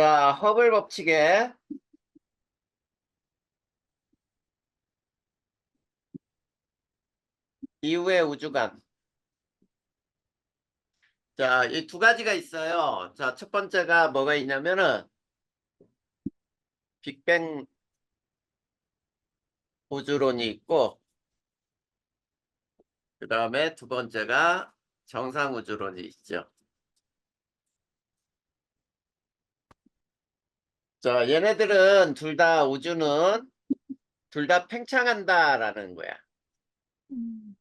자, 허블 법칙의 이후의 우주관. 자, 이 두 가지가 있어요. 자, 첫 번째가 뭐가 있냐면은 빅뱅 우주론이 있고, 그 다음에 두 번째가 정상 우주론이 있죠. 자, 얘네들은 둘 다 팽창한다라는 거야. 음,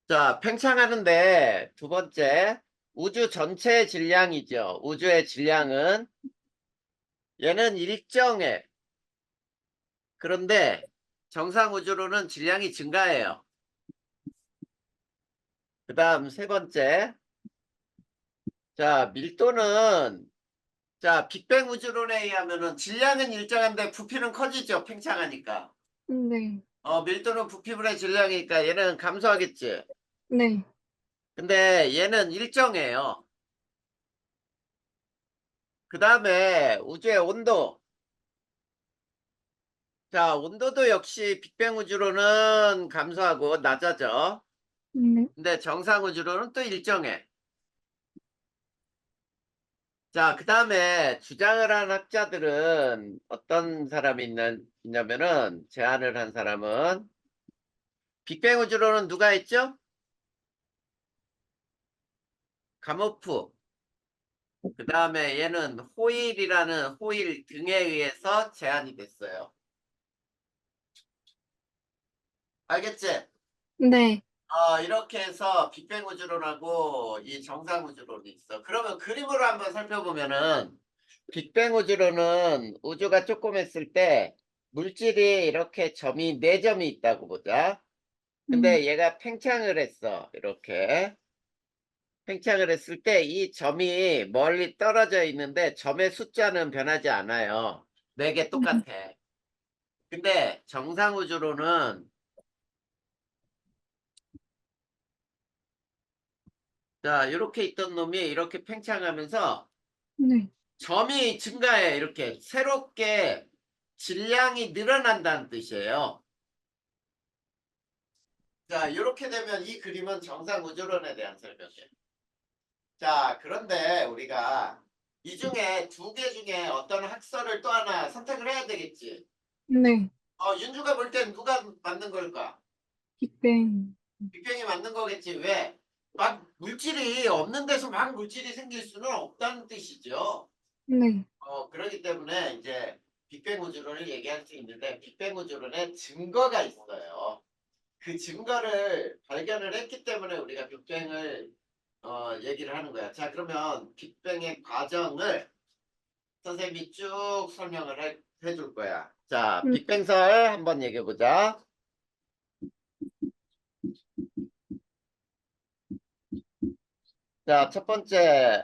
자, 팽창하는데 두 번째, 우주 전체의 질량이죠. 우주의 질량은 얘는 일정해. 그런데 정상 우주로는 질량이 증가해요. 그 다음 세 번째, 자, 밀도는, 자, 빅뱅 우주론에 의하면은 질량은 일정한데 부피는 커지죠. 팽창하니까. 네, 밀도는 부피분의 질량이니까 얘는 감소하겠지. 네, 근데 얘는 일정해요. 그 다음에 우주의 온도. 자, 온도도 역시 빅뱅 우주로는 감소하고 낮아져. 네, 근데 정상 우주로는 또 일정해. 자, 그 다음에 주장을 한 학자들은 어떤 사람이 있냐면은, 제안을 한 사람은, 빅뱅 우주로는 누가 했죠? 가모프. 그 다음에 얘는 호일이라는 호일 등에 의해서 제안이 됐어요. 알겠지? 네, 이렇게 해서 빅뱅 우주론하고 이 정상 우주론이 있어. 그러면 그림으로 한번 살펴보면은, 빅뱅 우주론은 우주가 조그맸을 때 물질이 이렇게 네 점이 있다고 보자. 음, 근데 얘가 팽창을 했어. 이렇게. 팽창을 했을 때 이 점이 멀리 떨어져 있는데 점의 숫자는 변하지 않아요. 4개 똑같아. 근데 정상 우주로는, 자, 이렇게 있던 놈이 이렇게 팽창하면서 네, 점이 증가해. 이렇게 새롭게 질량이 늘어난다는 뜻이에요. 자, 이렇게 되면 이 그림은 정상 우주론에 대한 설명이에요. 자, 그런데 우리가 이 중에 두 개 중에 어떤 학설을 또 하나 선택을 해야 되겠지. 네, 윤주가 볼 땐 누가 맞는 걸까? 빅뱅, 빅뱅이 맞는 거겠지. 왜? 막 물질이 없는 데서 막 물질이 생길 수는 없다는 뜻이죠. 네, 그렇기 때문에 이제 빅뱅 우주론을 얘기할 수 있는데 빅뱅 우주론에 증거가 있어요. 그 증거를 발견을 했기 때문에 우리가 빅뱅을 얘기를 하는 거야. 자, 그러면 빅뱅의 과정을 선생님이 쭉 설명을 해줄 거야. 자, 음, 빅뱅설 한번 얘기해 보자. 자, 첫 번째,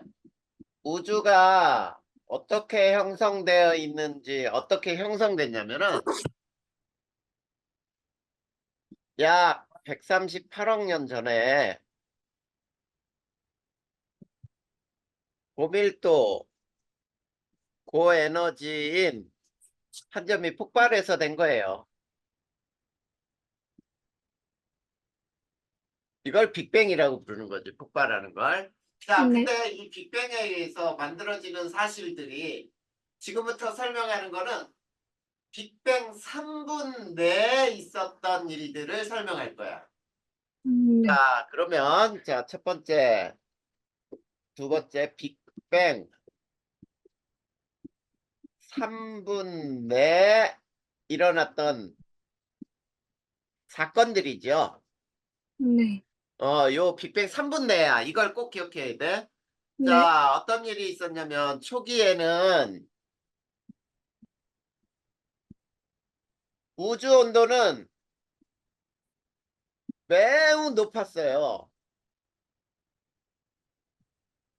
우주가 어떻게 형성되어 있는지, 어떻게 형성됐냐면은 약 138억 년 전에 고밀도, 고에너지인 한 점이 폭발해서 된 거예요. 이걸 빅뱅이라고 부르는 거지, 폭발하는 걸. 자, 네, 근데 이 빅뱅에 의해서 만들어지는 사실들이 지금부터 설명하는 거는 빅뱅 3분 내에 있었던 일들을 설명할 거야. 네, 자, 그러면, 자, 첫 번째, 두 번째, 빅뱅 3분 내에 일어났던 사건들이죠. 네, 요 빅뱅 3분 내야. 이걸 꼭 기억해야 돼. 네, 자, 어떤 일이 있었냐면, 초기에는 우주 온도는 매우 높았어요.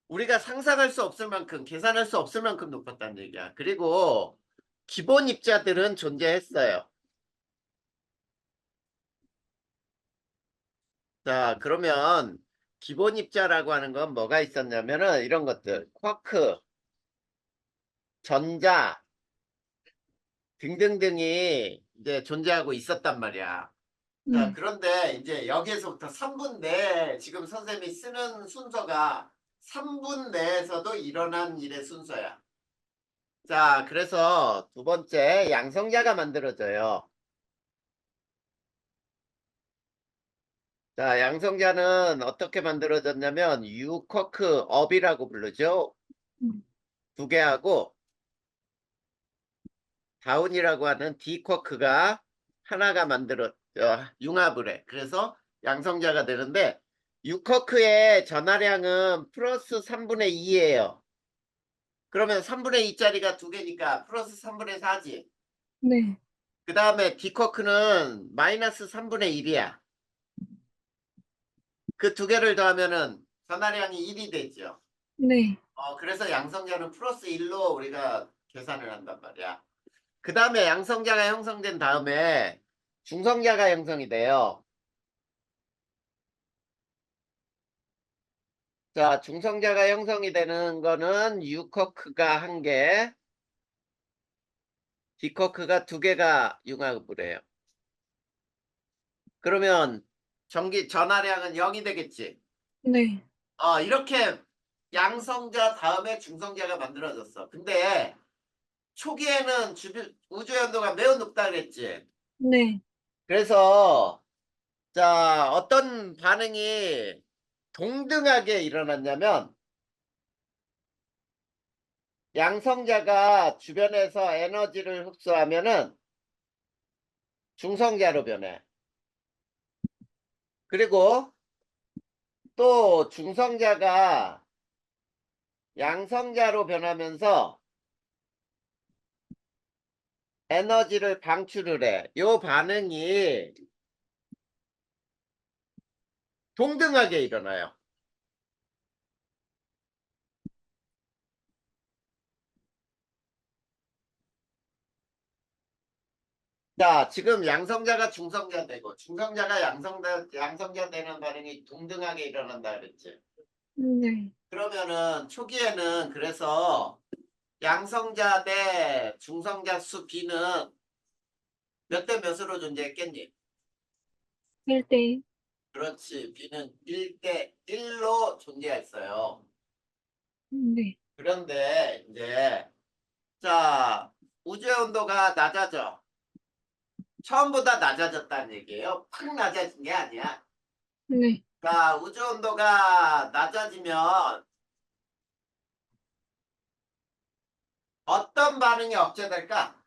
우리가 상상할 수 없을 만큼, 계산할 수 없을 만큼 높았다는 얘기야. 그리고 기본 입자들은 존재했어요. 자, 그러면 기본 입자라고 하는 건 뭐가 있었냐면은 이런 것들, 쿼크, 전자 등등등이 이제 존재하고 있었단 말이야. 자, 네. 그런데 이제 여기에서부터 3분 내에 지금 선생님이 쓰는 순서가 3분 내에서도 일어난 일의 순서야. 자, 그래서 두 번째 양성자가 만들어져요. 자, 양성자는 어떻게 만들어졌냐면 유커크 업이라고 부르죠. 음, 두 개하고 다운이라고 하는 디쿼크가 하나가 융합을 해. 그래서 양성자가 되는데 유커크의 전하량은 플러스 3분의 2예요. 그러면 3분의 2짜리가 두 개니까 플러스 3분의 4지. 네. 그 다음에 디쿼크는 마이너스 3분의 1이야. 그 두 개를 더하면은 전하량이 1이 되죠. 네. 그래서 양성자는 플러스 1로 우리가 계산을 한단 말이야. 그 다음에 양성자가 형성된 다음에 중성자가 형성이 돼요. 자, 중성자가 형성이 되는 거는 유커크가 한 개, 디커크가 두 개가 융합을 해요. 그러면 전하량은 0이 되겠지. 네. 이렇게 양성자 다음에 중성자가 만들어졌어. 근데 초기에는 우주의 온도가 매우 높다 그랬지. 네. 그래서 자, 어떤 반응이 동등하게 일어났냐면 양성자가 주변에서 에너지를 흡수하면은 중성자로 변해. 그리고 또 중성자가 양성자로 변하면서 에너지를 방출을 해. 요 반응이 동등하게 일어나요. 자, 지금 양성자가 중성자 되고 중성자가 양성자 되는 반응이 동등하게 일어난다 그랬지. 네. 그러면은 초기에는 그래서 양성자 대 중성자 수 B는 몇 대 몇으로 존재했겠니? 1대1. 그렇지. B는 1대 1로 존재했어요. 네. 그런데 이제 자, 우주의 온도가 낮아져. 처음보다 낮아졌다는 얘기예요. 팍 낮아진 게 아니야. 네. 자, 우주 온도가 낮아지면 어떤 반응이 억제될까?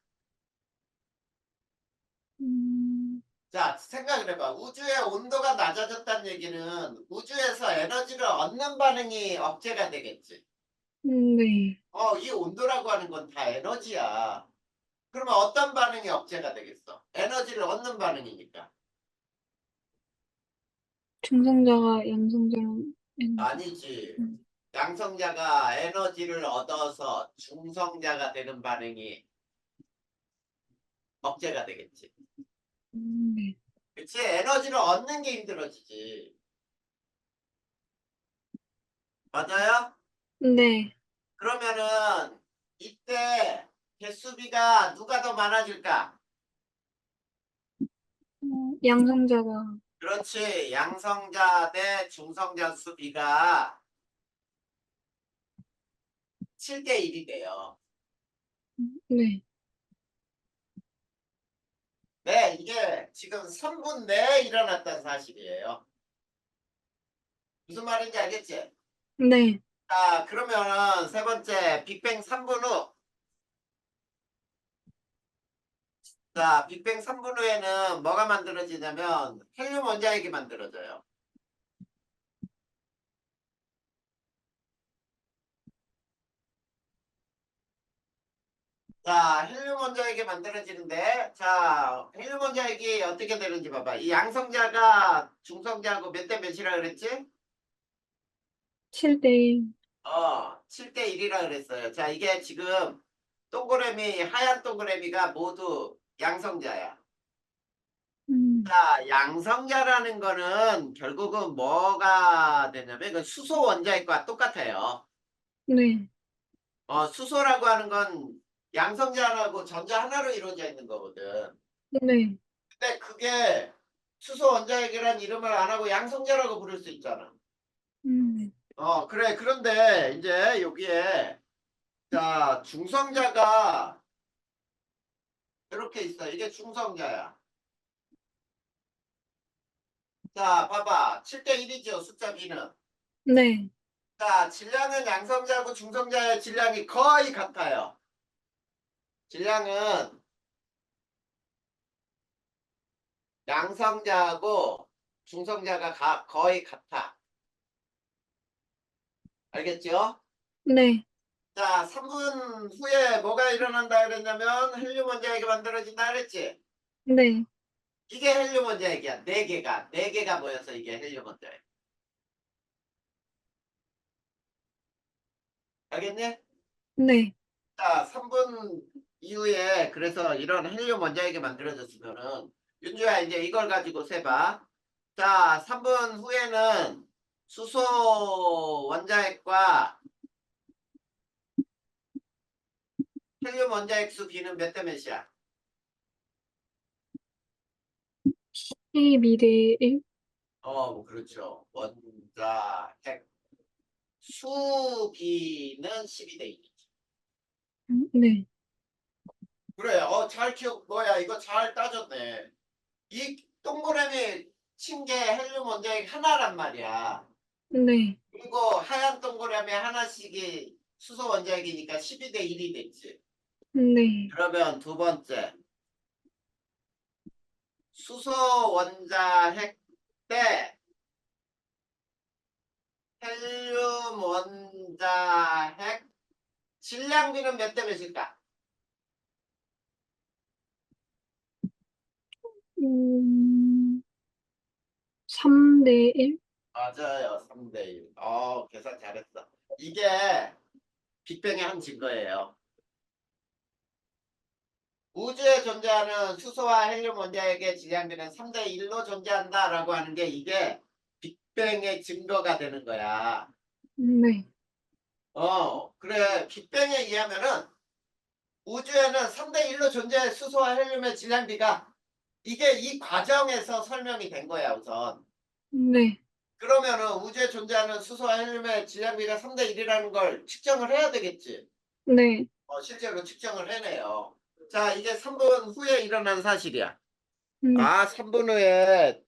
음, 자, 생각을 해봐. 우주의 온도가 낮아졌다는 얘기는 우주에서 에너지를 얻는 반응이 억제가 되겠지. 네. 이 온도라고 하는 건 다 에너지야. 그러면 어떤 반응이 억제가 되겠어? 에너지를 얻는 반응이니까. 중성자가 양성자랑 에너지. 아니지. 음, 양성자가 에너지를 얻어서 중성자가 되는 반응이 억제가 되겠지. 네. 그치? 에너지를 얻는 게 힘들어지지. 맞아요? 네. 그러면은 이때 개수비가 누가 더 많아질까? 양성자가. 그렇지. 양성자 대 중성자 수비가 7대 1이 돼요. 네. 네, 이게 지금 3분 내에 일어났던 사실이에요. 무슨 말인지 알겠지? 네. 자, 그러면 세 번째 빅뱅 3분 후. 자, 빅뱅 3분 후에는 뭐가 만들어지냐면 헬륨 원자핵이 만들어져요. 자, 헬륨 원자핵이 만들어지는데, 자, 헬륨 원자핵이 어떻게 되는지 봐봐. 이 양성자가 중성자하고 몇 대 몇이라 그랬지? 7대1. 7대 1이라 그랬어요. 자, 이게 지금 동그라미, 하얀 동그라미가 모두 양성자야. 자, 양성자라는 거는 결국은 뭐가 되냐면 그 수소 원자핵과 똑같아요. 네. 수소라고 하는 건 양성자라고 전자 하나로 이루어져 있는 거거든. 네. 근데 그게 수소 원자핵이라는 이름을 안 하고 양성자라고 부를 수 있잖아. 음, 그래. 그런데 이제 여기에 자, 중성자가 이렇게 있어. 이게 중성자야. 자, 봐봐. 7대 1이죠. 숫자 B는. 네. 자, 질량은 양성자하고 중성자의 질량이 거의 같아요. 질량은 양성자하고 중성자가 거의 같아. 알겠죠? 네. 자, 3분 후에 뭐가 일어난다 그랬냐면 헬륨 원자핵이 만들어진다 그랬지? 네. 이게 헬륨 원자핵이야. 네 개가 모여서 이게 헬륨 원자핵. 알겠니? 네. 자, 3분 이후에 그래서 이런 헬륨 원자핵이 만들어졌으면은 윤주야 이제 이걸 가지고 세봐. 자, 3분 후에는 수소 원자핵과 헬륨 원자핵 수 B는 몇 대 몇이야? 12대 1? 그렇죠. 원자핵 수 B는 12대 1이지. 네. 그래, 잘 뭐야, 이거 잘 따졌네. 이 동그라미 친 게 헬륨 원자핵 하나란 말이야. 네. 그리고 하얀 동그라미 하나씩이 수소 원자핵이니까 12대 1이 됐지. 네. 그러면 두 번째. 수소 원자핵 대 헬륨 원자핵 질량비는 몇 대 몇일까? 3대 1? 맞아요. 3대 1. 계산 잘했어. 이게 빅뱅의 한 증거예요. 우주에 존재하는 수소와 헬륨 원자핵의 질량비는 3대 1로 존재한다라고 하는 게 이게 빅뱅의 증거가 되는 거야. 네. 그래. 빅뱅에 의하면은 우주에는 3대 1로 존재할 수소와 헬륨의 질량비가 이게 이 과정에서 설명이 된 거야, 우선. 네. 그러면은 우주에 존재하는 수소와 헬륨의 질량비가 3대 1이라는 걸 측정을 해야 되겠지. 네. 실제로 측정을 해내요. 자, 이게 3분 후에 일어난 사실이야. 네. 3분 후에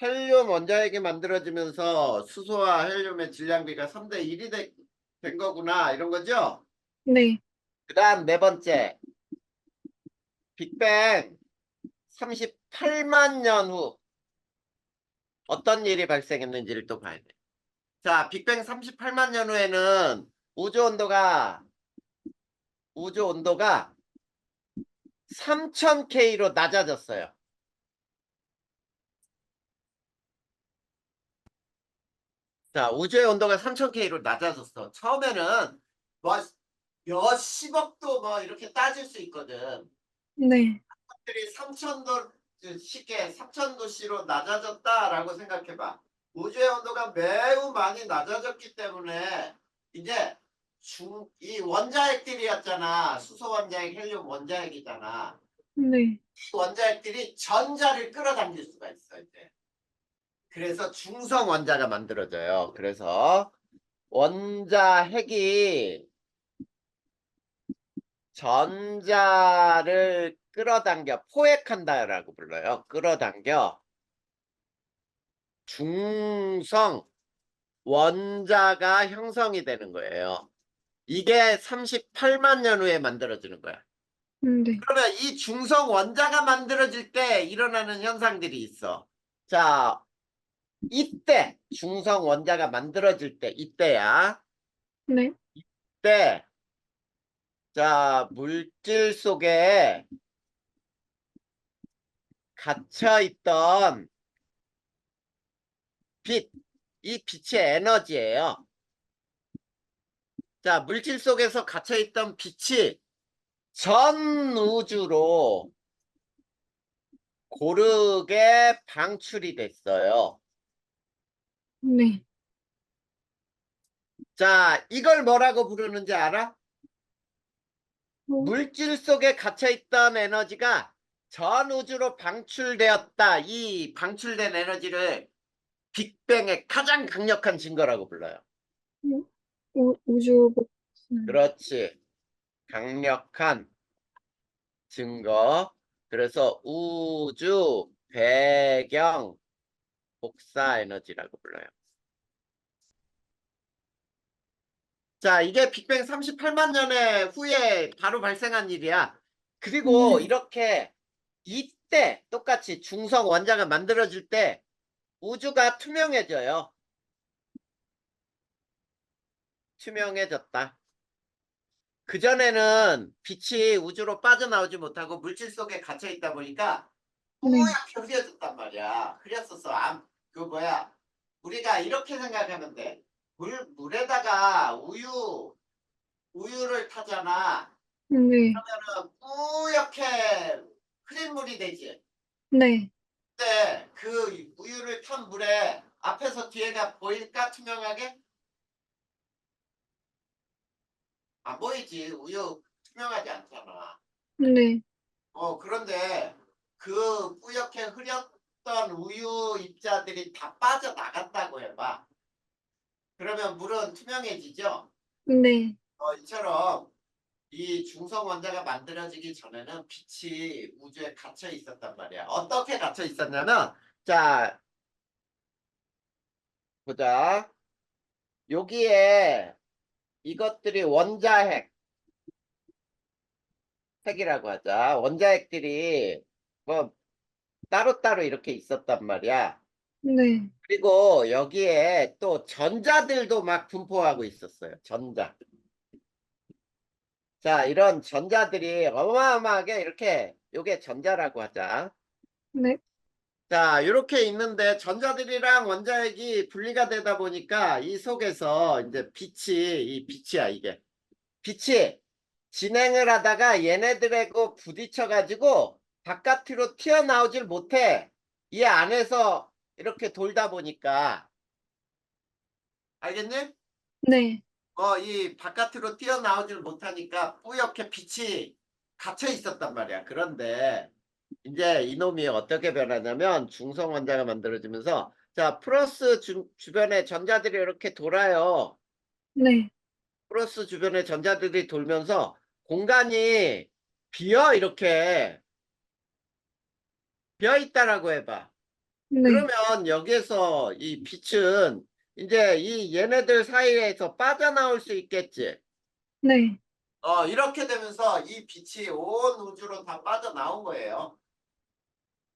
헬륨 원자핵이 만들어지면서 수소와 헬륨의 질량비가 3대 1이 된 거구나. 이런 거죠? 네. 그 다음 네 번째. 빅뱅 38만 년 후 어떤 일이 발생했는지를 또 봐야 돼. 자, 빅뱅 38만 년 후에는 우주 온도가 3000K로 낮아졌어요. 자, 우주의 온도가 3000K로 낮아졌어. 처음에는 뭐 몇십억도 뭐 이렇게 따질 수 있거든. 네. 들이 3000도 쉽게 3000도씨로 낮아졌다라고 생각해봐. 우주의 온도가 매우 많이 낮아졌기 때문에 이제 이 원자핵들이었잖아. 수소 원자핵, 헬륨 원자핵이잖아. 네. 이 원자핵들이 전자를 끌어당길 수가 있어 이제. 그래서 중성 원자가 만들어져요. 그래서 원자핵이 전자를 끌어당겨 포획한다라고 불러요. 끌어당겨 중성 원자가 형성이 되는 거예요. 이게 38만 년 후에 만들어지는 거야. 네. 그러면 이 중성 원자가 만들어질 때 일어나는 현상들이 있어. 자, 이때 중성 원자가 만들어질 때 이때야. 네. 때 자, 물질 속에 갇혀 있던 빛, 이 빛의 에너지예요. 자, 물질 속에서 갇혀 있던 빛이 전 우주로 고르게 방출이 됐어요. 네. 자, 이걸 뭐라고 부르는지 알아? 어, 물질 속에 갇혀있던 에너지가 전 우주로 방출되었다. 이 방출된 에너지를 빅뱅의 가장 강력한 증거라고 불러요. 우주 복사. 그렇지. 강력한 증거. 그래서 우주 배경 복사 에너지라고 불러요. 자, 이게 빅뱅 38만 년의 후에 바로 발생한 일이야. 그리고 네. 이렇게 이때 똑같이 중성 원자가 만들어질 때 우주가 투명해져요. 투명해졌다. 그전에는 빛이 우주로 빠져나오지 못하고 물질 속에 갇혀 있다 보니까 네. 뿌옇게 흐려졌단 말이야. 흐렸었어. 그 뭐야. 우리가 이렇게 생각하면 돼. 물에다가 우유를 타잖아. 네. 그러면은 뿌옇게 흐린 물이 되지. 네. 근데 그 우유를 탄 물에 앞에서 뒤에가 보일까 투명하게? 안 보이지. 우유 투명하지 않잖아. 네. 그런데 그 뿌옇게 흐렸던 우유 입자들이 다 빠져나갔다고 해봐. 그러면 물은 투명해지죠? 네. 이처럼 이 중성 원자가 만들어지기 전에는 빛이 우주에 갇혀 있었단 말이야. 어떻게 갇혀 있었냐면, 자, 보자. 여기에 이것들이 핵이라고 하자. 원자핵들이 뭐 따로따로 이렇게 있었단 말이야. 네. 그리고 여기에 또 전자들도 막 분포하고 있었어요. 전자. 자, 이런 전자들이 어마어마하게 이렇게 요게 전자라고 하자. 네. 자, 이렇게 있는데 전자들이랑 원자핵이 분리가 되다 보니까 이 속에서 이제 이 빛이야, 이게. 빛이 진행을 하다가 얘네들하고 부딪혀가지고 바깥으로 튀어나오질 못해. 이 안에서 이렇게 돌다 보니까. 알겠니? 네. 이 바깥으로 튀어나오질 못하니까 뿌옇게 빛이 갇혀 있었단 말이야. 그런데 이제 이놈이 어떻게 변하냐면 중성 원자가 만들어지면서 자, 플러스 주변에 전자들이 이렇게 돌아요. 네. 플러스 주변에 전자들이 돌면서 공간이 이렇게 비어 있다라고 해봐. 네. 그러면 여기에서 이 빛은 이제 이 얘네들 사이에서 빠져나올 수 있겠지. 네. 이렇게 되면서 이 빛이 온 우주로 다 빠져나온 거예요.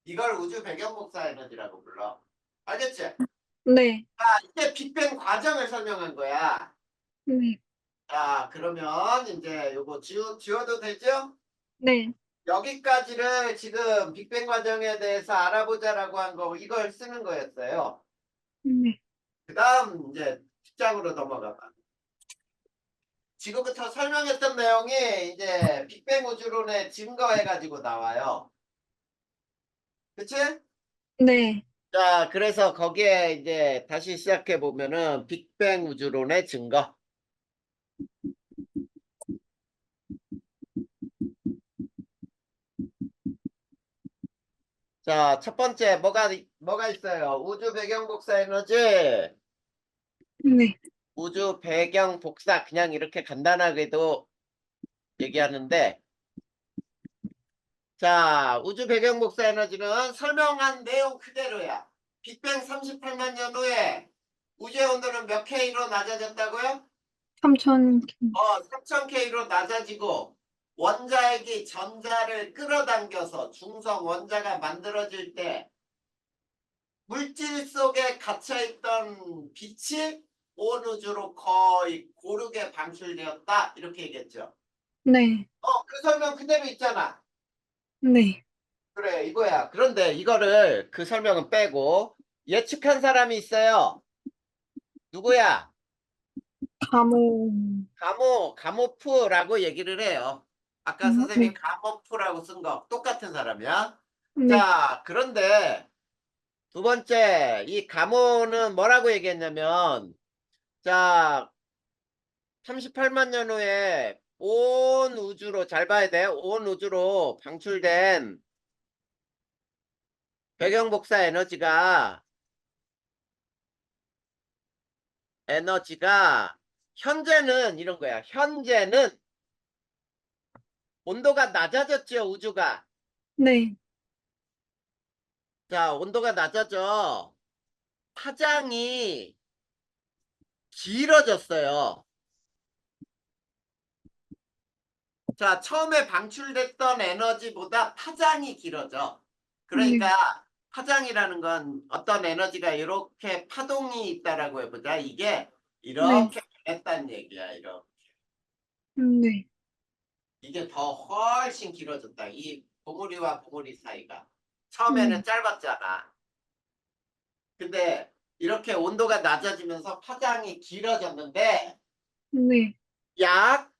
이걸 우주 배경 복사 에너지라고 불러. 알겠지? 네. 이게 빅뱅 과정을 설명한 거야. 네. 자, 그러면 이제 요거 지워도 되죠? 네. 여기까지를 지금 빅뱅 과정에 대해서 알아보자라고 한 거, 이걸 쓰는 거였어요. 네. 그 다음 이제 뒷장으로 넘어가 봐. 지금부터 설명했던 내용이 이제 빅뱅 우주론에 증거해가지고 나와요. 그치? 네. 자, 그래서 거기에 이제 다시 시작해 보면은 빅뱅 우주론의 증거. 자, 첫 번째 뭐가 있어요? 우주 배경 복사 에너지. 네. 우주 배경 복사 그냥 이렇게 간단하게도 얘기하는데 자, 우주 배경 복사 에너지는 설명한 내용 그대로야. 빅뱅 38만 년 후에 우주의 온도는 몇 K로 낮아졌다고요? 3000. 3000K로 낮아지고 원자핵이 전자를 끌어당겨서 중성 원자가 만들어질 때 물질 속에 갇혀있던 빛이 온 우주로 거의 고르게 방출되었다. 이렇게 얘기했죠. 네. 그 설명 그대로 있잖아. 네. 그래, 이거야. 그런데 이거를 그 설명은 빼고 예측한 사람이 있어요. 누구야? 감호. 가모프라고 얘기를 해요. 아까 선생님이 네. 가모프라고 쓴 거 똑같은 사람이야. 네. 자, 그런데 두 번째, 이 가모는 뭐라고 얘기했냐면, 자, 38만 년 후에 온 우주로, 잘 봐야 돼. 온 우주로 방출된 배경 복사 에너지가 현재는 이런 거야. 현재는 온도가 낮아졌죠, 우주가. 네. 자, 온도가 낮아져. 파장이 길어졌어요. 자, 처음에 방출됐던 에너지보다 파장이 길어져. 네. 그러니까 파장이라는 건 어떤 에너지가 이렇게 파동이 있다라고 해보자. 이게 네. 이렇게 변했다는 얘기야. 이렇게. 네. 이게 더 훨씬 길어졌다. 이 봉우리와 봉우리 사이가. 처음에는 네. 짧았잖아. 근데 이렇게 온도가 낮아지면서 파장이 길어졌는데 네. 약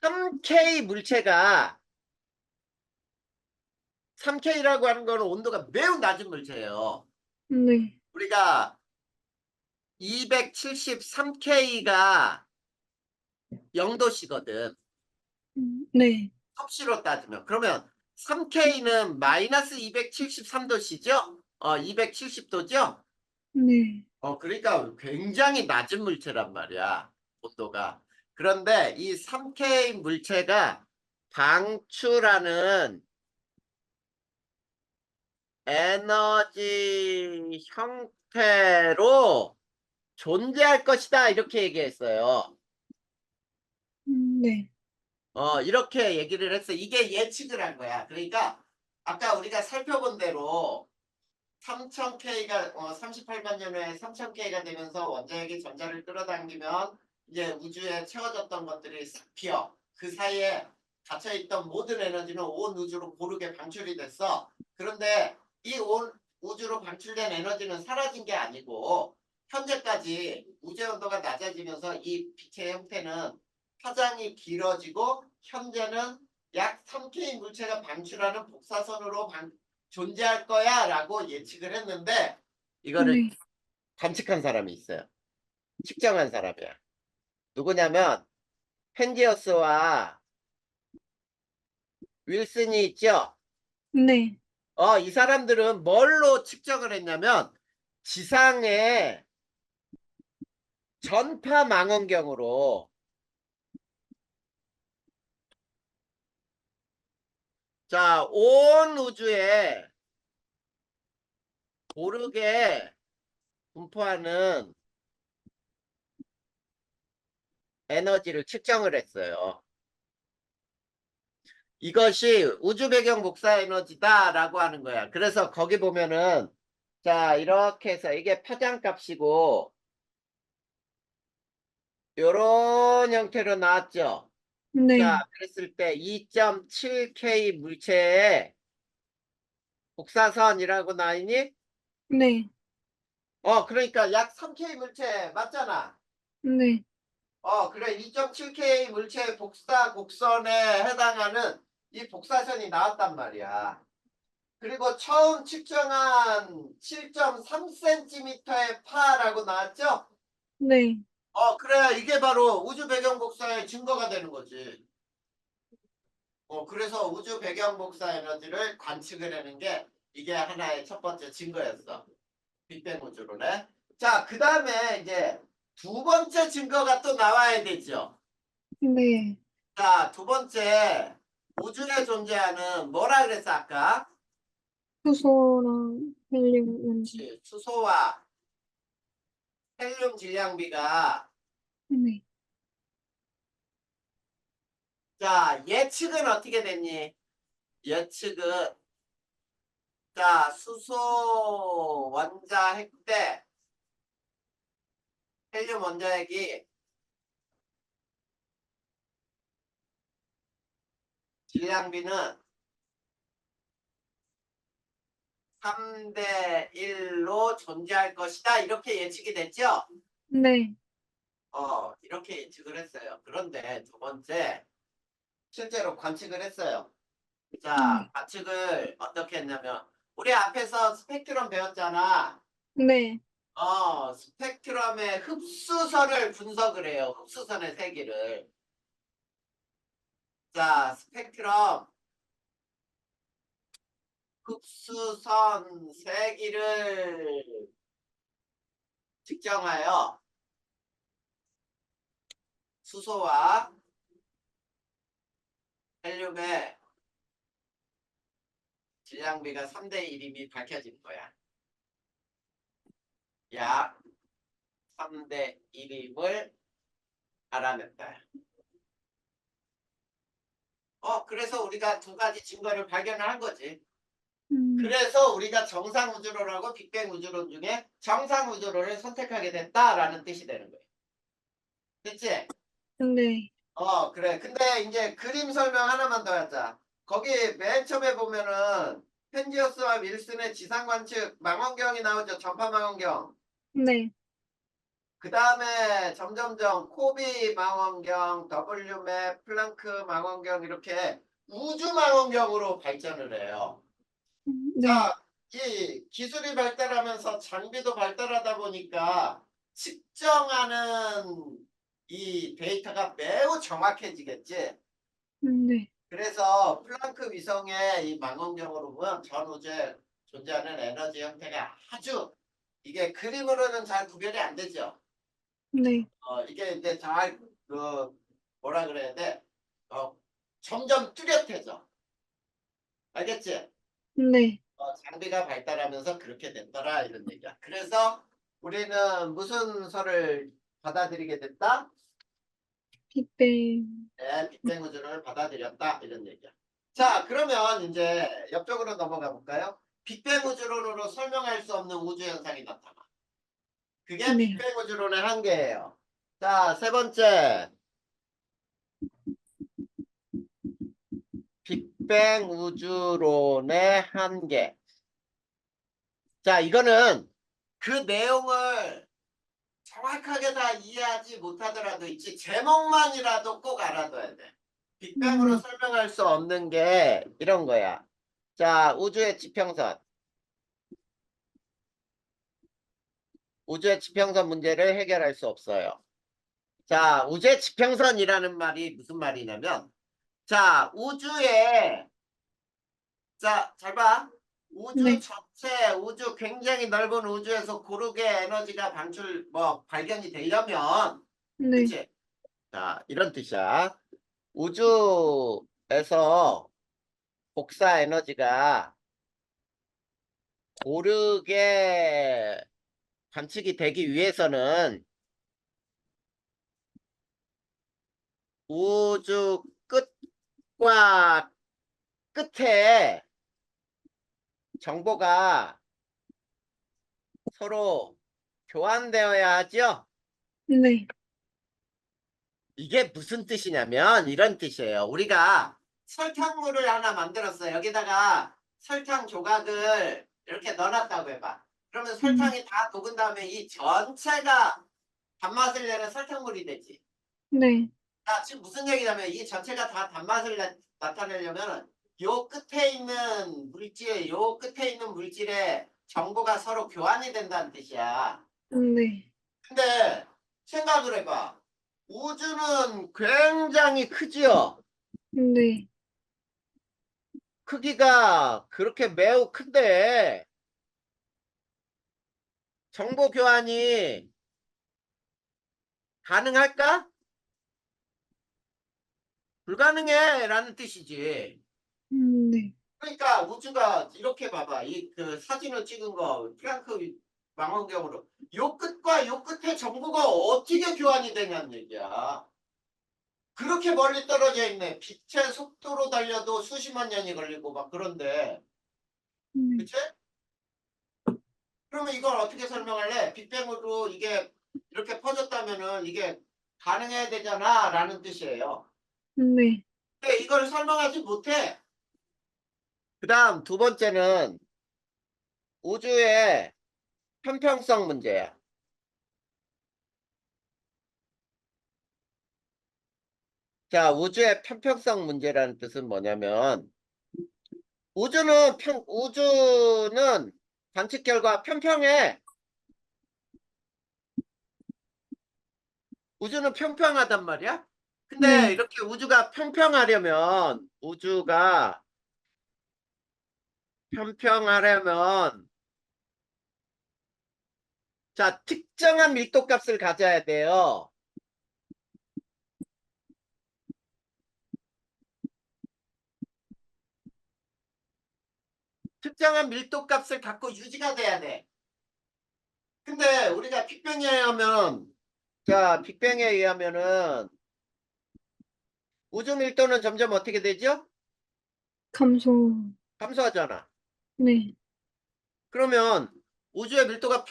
3K 물체가 3K라고 하는 거는 온도가 매우 낮은 물체예요. 네. 우리가 273K가 0도씨거든. 네. 섭씨로 따지면. 그러면 3K는 마이너스 273도씨죠? 270도죠? 네. 그러니까 굉장히 낮은 물체란 말이야. 온도가. 그런데 이 3K 물체가 방출하는 에너지 형태로 존재할 것이다. 이렇게 얘기했어요. 네. 이렇게 얘기를 했어. 이게 예측을 한 거야. 그러니까 아까 우리가 살펴본 대로 3000K가 38만 년 후에 3000K가 되면서 원자핵이 전자를 끌어당기면 이제 우주에 채워졌던 것들이 싹 비어. 그 사이에 갇혀있던 모든 에너지는 온 우주로 고르게 방출이 됐어. 그런데 이 온 우주로 방출된 에너지는 사라진 게 아니고 현재까지 우주의 온도가 낮아지면서 이 빛의 형태는 파장이 길어지고 현재는 약 3K 물체가 방출하는 복사선으로 존재할 거야 라고 예측을 했는데 이거를 네. 관측한 사람이 있어요. 측정한 사람이야. 누구냐면 펜지어스와 윌슨이 있죠. 네. 이 사람들은 뭘로 측정을 했냐면 지상의 전파 망원경으로 자, 온 우주에 고르게 분포하는 에너지를 측정을 했어요. 이것이 우주 배경 복사 에너지다라고 하는 거야. 그래서 거기 보면은 자, 이렇게 해서 이게 파장 값이고 요런 형태로 나왔죠. 자, 네. 그랬을 때 2.7K 물체의 복사선이라고 나이니? 네. 그러니까 약 3K 물체 맞잖아. 네. 그래. 2.7K 물체 복사 곡선에 해당하는 이 복사선이 나왔단 말이야. 그리고 처음 측정한 7.3cm의 파라고 나왔죠? 네. 그래야 이게 바로 우주 배경 복사의 증거가 되는 거지. 그래서 우주 배경 복사 에너지를 관측을 하는 게 이게 하나의 첫 번째 증거였어. 빅뱅 우주로네. 자, 그 다음에 이제 두 번째 증거가 또 나와야 되죠. 네. 자, 두 번째 우주에 존재하는 뭐라 그랬어 아까? 수소랑 헬륨 원자. 수소와 헬륨 질량비가 네. 자, 예측은 어떻게 됐니? 예측은 자, 수소 원자핵 때 헬륨 원자핵이 질량비는 3대 1로 존재할 것이다. 이렇게 예측이 됐죠? 네. 이렇게 예측을 했어요. 그런데 두 번째 실제로 관측을 했어요. 자, 관측을 어떻게 했냐면 우리 앞에서 스펙트럼 배웠잖아. 네. 스펙트럼의 흡수선을 분석을 해요. 흡수선의 세기를. 자, 스펙트럼 흡수선 세기를 측정하여 수소와 헬륨의 질량비가 3대 1임이 밝혀진 거야. 약 3대 1임을 알아냈다. 그래서 우리가 두 가지 증거를 발견을 한 거지. 음, 그래서 우리가 정상 우주론하고 빅뱅 우주론 중에 정상 우주론을 선택하게 됐다라는 뜻이 되는 거예요. 됐지? 네. 그래. 근데 이제 그림 설명 하나만 더 하자. 거기 맨 처음에 보면은 펜지어스와 윌슨의 지상 관측 망원경이 나오죠. 전파 망원경. 네. 그 다음에 점점점 코비 망원경, WMAP, 플랑크 망원경 이렇게 우주 망원경으로 발전을 해요. 네. 자, 이 기술이 발달하면서 장비도 발달하다 보니까 측정하는 이 데이터가 매우 정확해지겠지. 네. 그래서 플랑크 위성의 이 망원경으로 보면 전 우주에 존재하는 에너지 형태가 아주 이게 그림으로는 잘 구별이 안 되죠. 네. 이게 이제 잘 뭐라 그래야 돼? 점점 뚜렷해져. 알겠지? 네. 장비가 발달하면서 그렇게 됐더라 이런 얘기야. 그래서 우리는 무슨 설을 받아들이게 됐다? 빅뱅. 네, 빅뱅 우주론을 받아들였다 이런 얘기야. 자, 그러면 이제 옆쪽으로 넘어가 볼까요? 빅뱅 우주론으로 설명할 수 없는 우주 현상이 나타나. 그게 네. 빅뱅 우주론의 한계예요. 자, 세 번째. 빅뱅 우주론의 한계. 자, 이거는 그 내용을 정확하게 다 이해하지 못하더라도 있지 제목만이라도 꼭 알아둬야 돼. 빅뱅으로 네. 설명할 수 없는 게 이런 거야. 자, 우주의 지평선. 우주의 지평선 문제를 해결할 수 없어요. 자, 우주의 지평선이라는 말이 무슨 말이냐면 자, 자, 잘 봐. 우주 네. 전체, 우주 굉장히 넓은 우주에서 고르게 에너지가 발견이 되려면 네. 그치? 자, 이런 뜻이야. 우주에서 복사 에너지가 고르게 관측이 되기 위해서는 우주 끝과 끝에 정보가 서로 교환되어야 하죠. 네. 이게 무슨 뜻이냐면 이런 뜻이에요. 우리가 설탕물을 하나 만들었어요. 여기다가 설탕 조각을 이렇게 넣어놨다고 해봐. 그러면 음, 설탕이 다 녹은 다음에 이 전체가 단맛을 내는 설탕물이 되지. 네. 자, 지금 무슨 얘기냐면 이 전체가 다 단맛을 나타내려면 요 끝에 있는 물질의 정보가 서로 교환이 된다는 뜻이야. 네. 근데 생각을 해봐. 우주는 굉장히 크지요. 네. 크기가 그렇게 매우 큰데 정보 교환이 가능할까? 불가능해라는 뜻이지. 네. 그러니까 우주가 이렇게 봐봐. 이 그 사진을 찍은 거 프랑크 망원경으로 요 끝과 요 끝의 정보가 어떻게 교환이 되냐는 얘기야. 그렇게 멀리 떨어져 있네. 빛의 속도로 달려도 수십만 년이 걸리고 막 그런데 네. 그치? 그러면 이걸 어떻게 설명할래? 빅뱅으로 이게 이렇게 퍼졌다면은 이게 가능해야 되잖아 라는 뜻이에요. 네. 근데 이걸 설명하지 못해. 그 다음 두 번째는 우주의 편평성 문제야. 자, 우주의 편평성 문제라는 뜻은 뭐냐면 우주는 관측 결과 평평해. 우주는 평평하단 말이야. 근데 네. 이렇게 우주가 평평하려면 자, 특정한 밀도 값을 가져야 돼요. 특정한 밀도 값을 갖고 유지가 돼야 돼. 근데 우리가 빅뱅에 의하면은 우주 밀도는 점점 어떻게 되죠? 감소. 감소하잖아. 네. 그러면 우주의 밀도가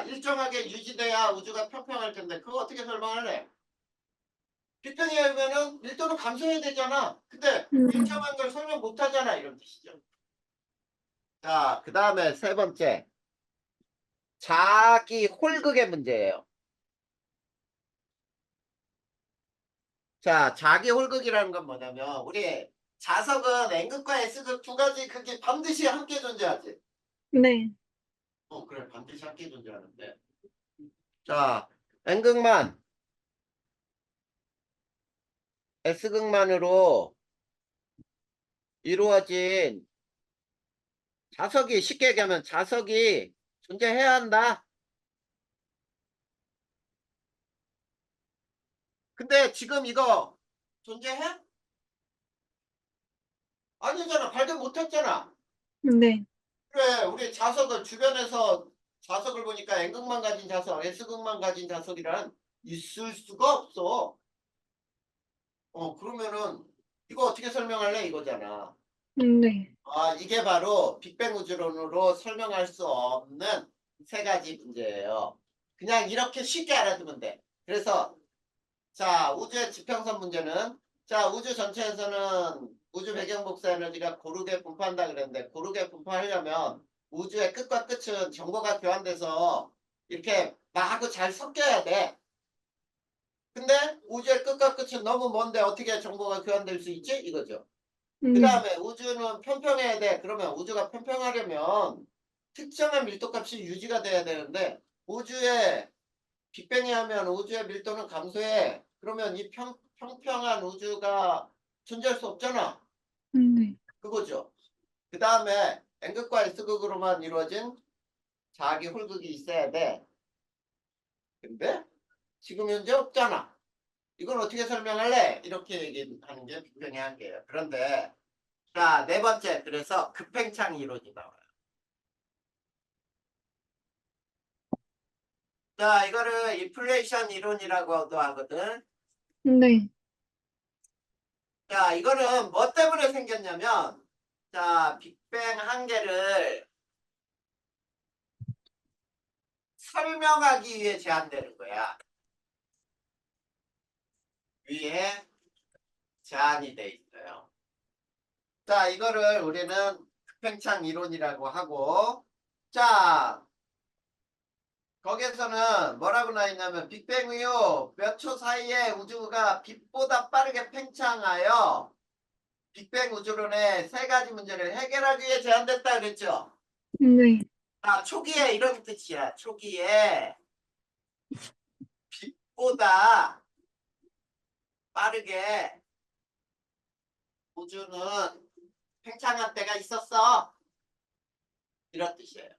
일정하게 유지돼야 우주가 평평할 텐데 그거 어떻게 설명할래? 빅뱅에 의하면은 밀도는 감소해야 되잖아. 근데 음, 일정한 걸 설명 못 하잖아. 이런 뜻이죠. 자, 그 다음에 세 번째. 자기 홀극의 문제예요. 자, 자기 홀극이라는 건 뭐냐면 우리 자석은 N극과 S극 두 가지 극이 반드시 함께 존재하지. 네. 그래, 반드시 함께 존재하는데. 자, N극만 S극만으로 이루어진 자석이 쉽게 얘기하면 자석이 존재해야 한다. 근데 지금 이거 존재해? 아니잖아. 발견 못했잖아. 네. 그래, 우리 자석을 주변에서 자석을 보니까 N극만 가진 자석, S극만 가진 자석이란 있을 수가 없어. 그러면은 이거 어떻게 설명할래? 이거잖아. 네. 아, 이게 바로 빅뱅 우주론으로 설명할 수 없는 세 가지 문제예요. 그냥 이렇게 쉽게 알아두면 돼. 그래서 자, 우주의 지평선 문제는 자, 우주 전체에서는 우주 배경 복사 에너지가 고르게 분포한다 그랬는데 고르게 분포하려면 우주의 끝과 끝은 정보가 교환돼서 이렇게 나하고 잘 섞여야 돼. 근데 우주의 끝과 끝은 너무 먼데 어떻게 정보가 교환될 수 있지? 이거죠. 그 네. 다음에 우주는 평평해야 돼. 그러면 우주가 평평하려면 특정한 밀도값이 유지가 돼야 되는데 우주의 빅뱅이 하면 우주의 밀도는 감소해. 그러면 이 평평한 우주가 존재할 수 없잖아. 네. 그거죠. 그 다음에 N극과 S극으로만 이루어진 자기 홀극이 있어야 돼. 근데 지금 현재 없잖아. 이건 어떻게 설명할래? 이렇게 얘기하는 게 빅뱅의 한계예요. 그런데 자, 네 번째. 그래서 급팽창 이론이 나와요. 자, 이거를 인플레이션 이론이라고도 하거든. 네. 자, 이거는 뭐 때문에 생겼냐면, 자, 빅뱅 한계를 설명하기 위해 제한되는 거야. 위에 제한이 돼 있어요. 자, 이거를 우리는 급팽창 이론이라고 하고, 자, 거기에서는 뭐라고 나와 있냐면, 빅뱅 이후 몇 초 사이에 우주가 빛보다 빠르게 팽창하여 빅뱅 우주론의 세 가지 문제를 해결하기 위해 제안됐다 그랬죠. 네. 자, 초기에 이런 뜻이야. 초기에 빛보다 빠르게 우주는 팽창한 때가 있었어. 이런 뜻이에요.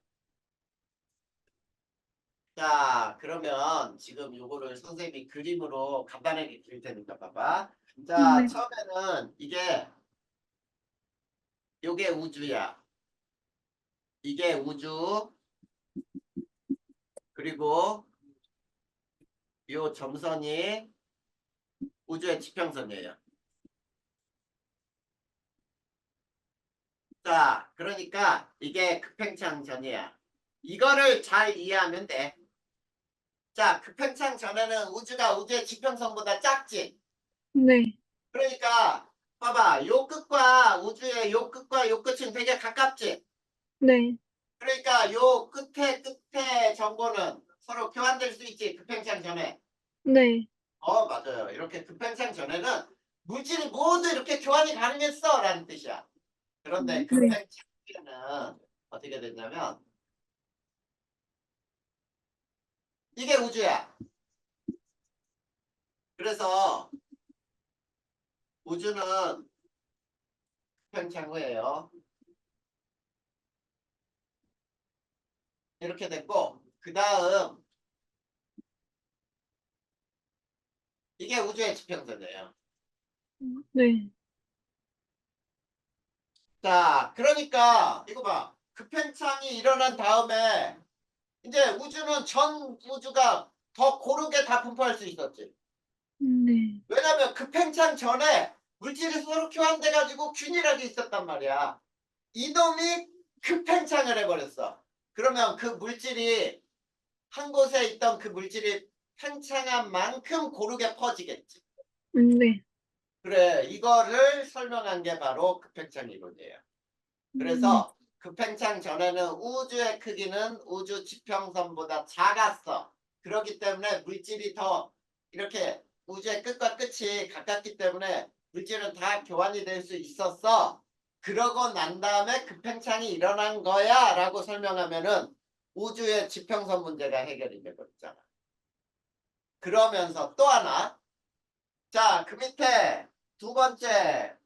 자, 그러면 지금 요거를 선생님이 그림으로 간단하게 그릴 테니까 봐봐. 자, 네. 처음에는 요게 우주야. 이게 우주. 그리고 요 점선이 우주의 지평선이에요. 자, 그러니까 이게 급팽창 전이야. 이거를 잘 이해하면 돼. 자, 급팽창 전에는 우주가 우주의 지평선보다 작지. 네. 그러니까 봐봐. 요 끝과 우주의 요 끝과 요 끝은 되게 가깝지. 네. 그러니까 요 끝에 정보는 서로 교환될 수 있지. 급팽창 전에. 네. 맞아요. 이렇게 급팽창 전에는 물질이 모두 이렇게 교환이 가능했어 라는 뜻이야. 그런데 네. 급팽창기는 어떻게 됐냐면 이게 우주야. 그래서 우주는 급팽창 후예요. 이렇게 됐고 그 다음 이게 우주의 지평선이에요. 네. 자, 그러니까 이거 봐. 급팽창이 일어난 다음에 이제 우주는 전 우주가 더 고르게 다 분포할 수 있었지. 네. 왜냐면 급팽창 전에 물질이 서로 교환돼 가지고 균일하게 있었단 말이야. 이놈이 급팽창을 해버렸어. 그러면 그 물질이 한 곳에 있던 그 물질이 팽창한 만큼 고르게 퍼지겠지. 네. 그래, 이거를 설명한 게 바로 급팽창 이론이에요. 그래서 급팽창 전에는 우주의 크기는 우주 지평선보다 작았어. 그렇기 때문에 물질이 더 이렇게 우주의 끝과 끝이 가깝기 때문에 물질은 다 교환이 될 수 있었어. 그러고 난 다음에 급팽창이 일어난 거야 라고 설명하면은 우주의 지평선 문제가 해결이 되버리잖아. 그러면서 또 하나. 자, 그 밑에 두 번째.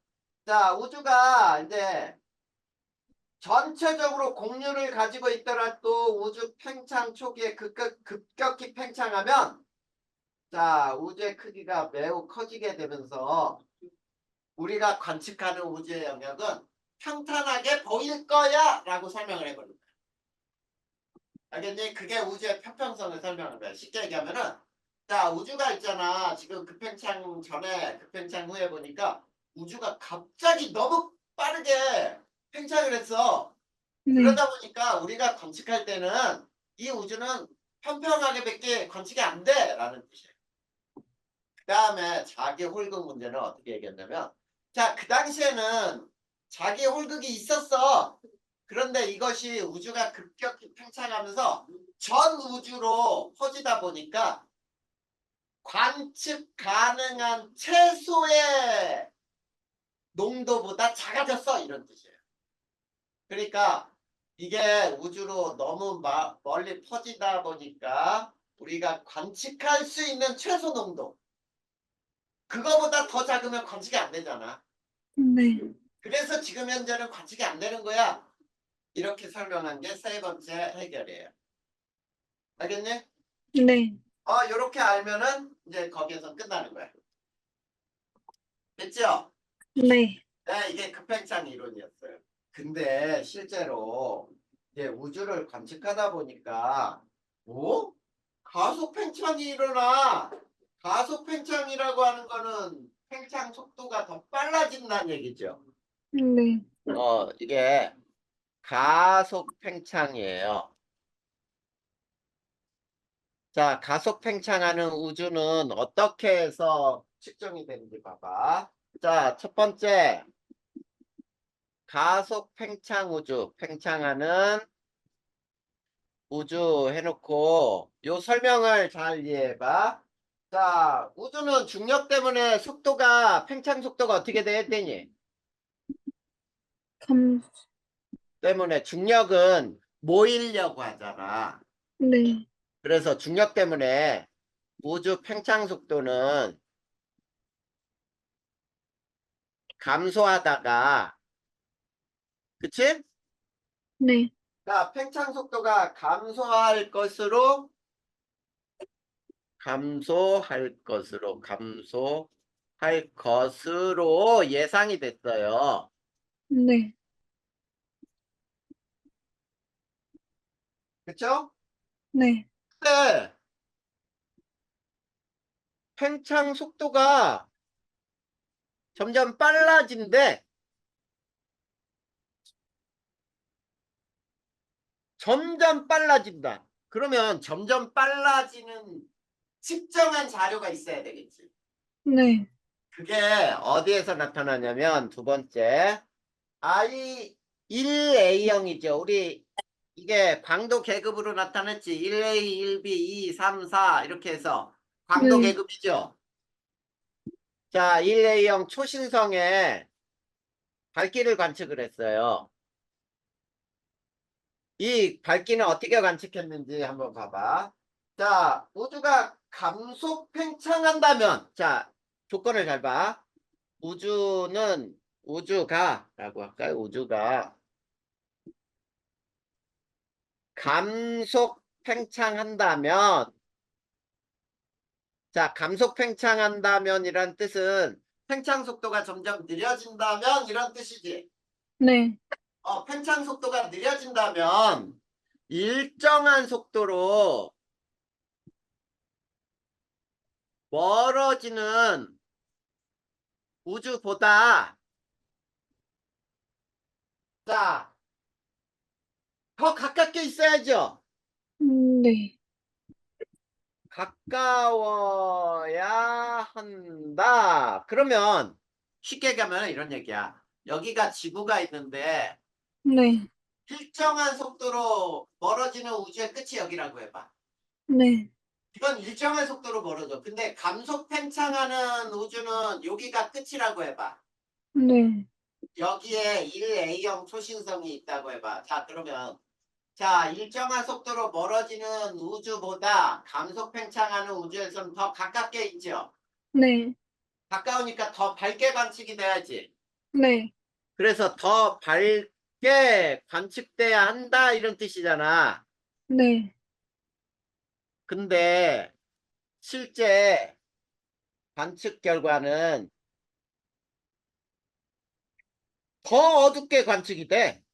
자, 우주가 이제 전체적으로 공률을 가지고 있더라도 우주 팽창 초기에 급격히 팽창하면 자 우주의 크기가 매우 커지게 되면서 우리가 관측하는 우주의 영역은 평탄하게 보일 거야 라고 설명을 해버립니다. 알겠니? 그게 우주의 평평성을 설명하는 거야. 쉽게 얘기하면은 자 우주가 있잖아. 지금 급팽창 전에 급팽창 후에 보니까 우주가 갑자기 너무 빠르게 팽창을 했어. 네. 그러다 보니까 우리가 관측할 때는 이 우주는 평평하게밖에 관측이 안 돼라는 뜻이에요. 그 다음에 자기 홀극 문제는 어떻게 얘기했냐면 자, 그 당시에는 자기 홀극이 있었어. 그런데 이것이 우주가 급격히 팽창하면서 전 우주로 퍼지다 보니까 관측 가능한 최소의 농도보다 작아졌어 이런 뜻이에요. 그러니까 이게 우주로 너무 멀리 퍼지다 보니까 우리가 관측할 수 있는 최소 농도 그거보다 더 작으면 관측이 안 되잖아. 네. 그래서 지금 현재는 관측이 안 되는 거야. 이렇게 설명한 게 세 번째 해결이에요. 알겠니? 네. 이렇게 알면은 이제 거기에서 끝나는 거야. 됐죠? 네. 네, 이게 급팽창 이론이었어요. 근데 실제로 이제 우주를 관측하다 보니까 가속 팽창이 일어나. 가속 팽창이라고 하는 거는 팽창 속도가 더 빨라진다는 얘기죠. 네. 이게 가속 팽창이에요. 자, 가속 팽창하는 우주는 어떻게 해서 측정이 되는지 봐봐. 자, 첫 번째 가속 팽창 우주, 팽창하는 우주 해놓고 요 설명을 잘 이해해봐. 자, 우주는 중력 때문에 속도가 팽창 속도가 어떻게 돼 했더니 감, 때문에 중력은 모이려고 하잖아. 네. 그래서 중력 때문에 우주 팽창 속도는 감소하다가 그치? 네. 자, 팽창 속도가 감소할 것으로 예상이 됐어요. 네. 그쵸? 네. 근데 팽창 속도가 점점 빨라진대. 점점 빨라진다. 그러면 점점 빨라지는 측정한 자료가 있어야 되겠지. 네. 그게 어디에서 나타나냐면 두 번째 I 1A형이죠. 우리 이게 광도 계급으로 나타냈지. 1A, 1B, 2, 3, 4 이렇게 해서 광도 네. 계급이죠. 자, 1A형 초신성에 밝기를 관측을 했어요. 이 밝기는 어떻게 관측했는지 한번 봐봐. 자, 우주가 감속 팽창한다면, 자, 조건을 잘 봐. 우주가라고 할까요? 우주가 감속 팽창한다면, 자, 감속 팽창한다면이란 뜻은 팽창 속도가 점점 느려진다면 이런 뜻이지. 네. 팽창 속도가 느려진다면 일정한 속도로 멀어지는 우주보다 자, 더 가깝게 있어야죠. 네. 가까워야 한다. 그러면 쉽게 가면 이런 얘기야. 여기가 지구가 있는데 네. 일정한 속도로 멀어지는 우주의 끝이 여기라고 해봐. 네. 이건 일정한 속도로 멀어져. 근데 감속 팽창하는 우주는 여기가 끝이라고 해봐. 네. 여기에 1A형 초신성이 있다고 해봐. 자, 그러면 자, 일정한 속도로 멀어지는 우주보다 감속 팽창하는 우주에서는 더 가깝게 있죠. 네. 가까우니까 더 밝게 관측이 돼야지. 네. 그래서 더 밝게 관측돼야 한다 이런 뜻이잖아. 네. 근데 실제 관측 결과는 더 어둡게 관측이 돼.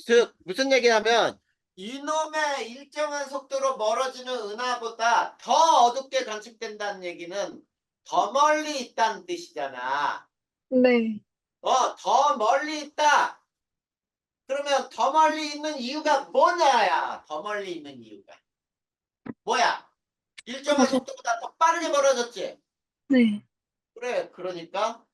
즉 무슨 얘기냐면 이놈의 일정한 속도로 멀어지는 은하보다 더 어둡게 관측된다는 얘기는 더 멀리 있다는 뜻이잖아. 네. 더 멀리 있다. 그러면 더 멀리 있는 이유가 뭐냐야. 더 멀리 있는 이유가 뭐야? 일정한 가속. 속도보다 더 빠르게 멀어졌지. 네. 그래, 그러니까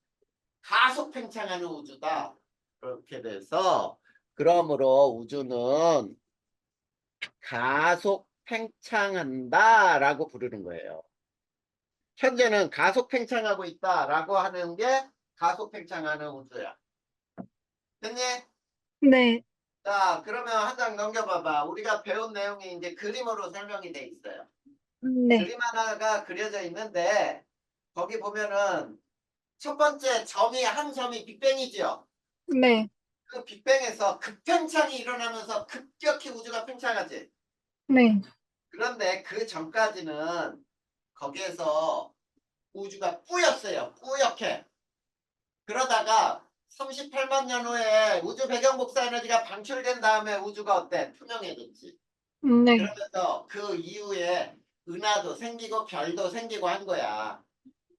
가속 팽창하는 우주다. 그렇게 돼서 그러므로 우주는 가속 팽창한다라고 부르는 거예요. 현재는 가속 팽창하고 있다라고 하는 게 가속 팽창하는 우주야. 됐니? 네. 자, 그러면 한 장 넘겨봐봐. 우리가 배운 내용이 이제 그림으로 설명이 돼 있어요. 네. 그림 하나가 그려져 있는데 거기 보면은 첫 번째 점이 한 점이 빅뱅이죠. 네. 그 빅뱅에서 급팽창이 일어나면서 급격히 우주가 팽창하지. 네. 그런데 그 전까지는 거기에서 우주가 뿌였어요. 뿌옇게. 그러다가 38만 년 후에 우주 배경 복사 에너지가 방출된 다음에 우주가 어때? 투명해졌지. 네. 그러면서 그 이후에 은하도 생기고 별도 생기고 한 거야.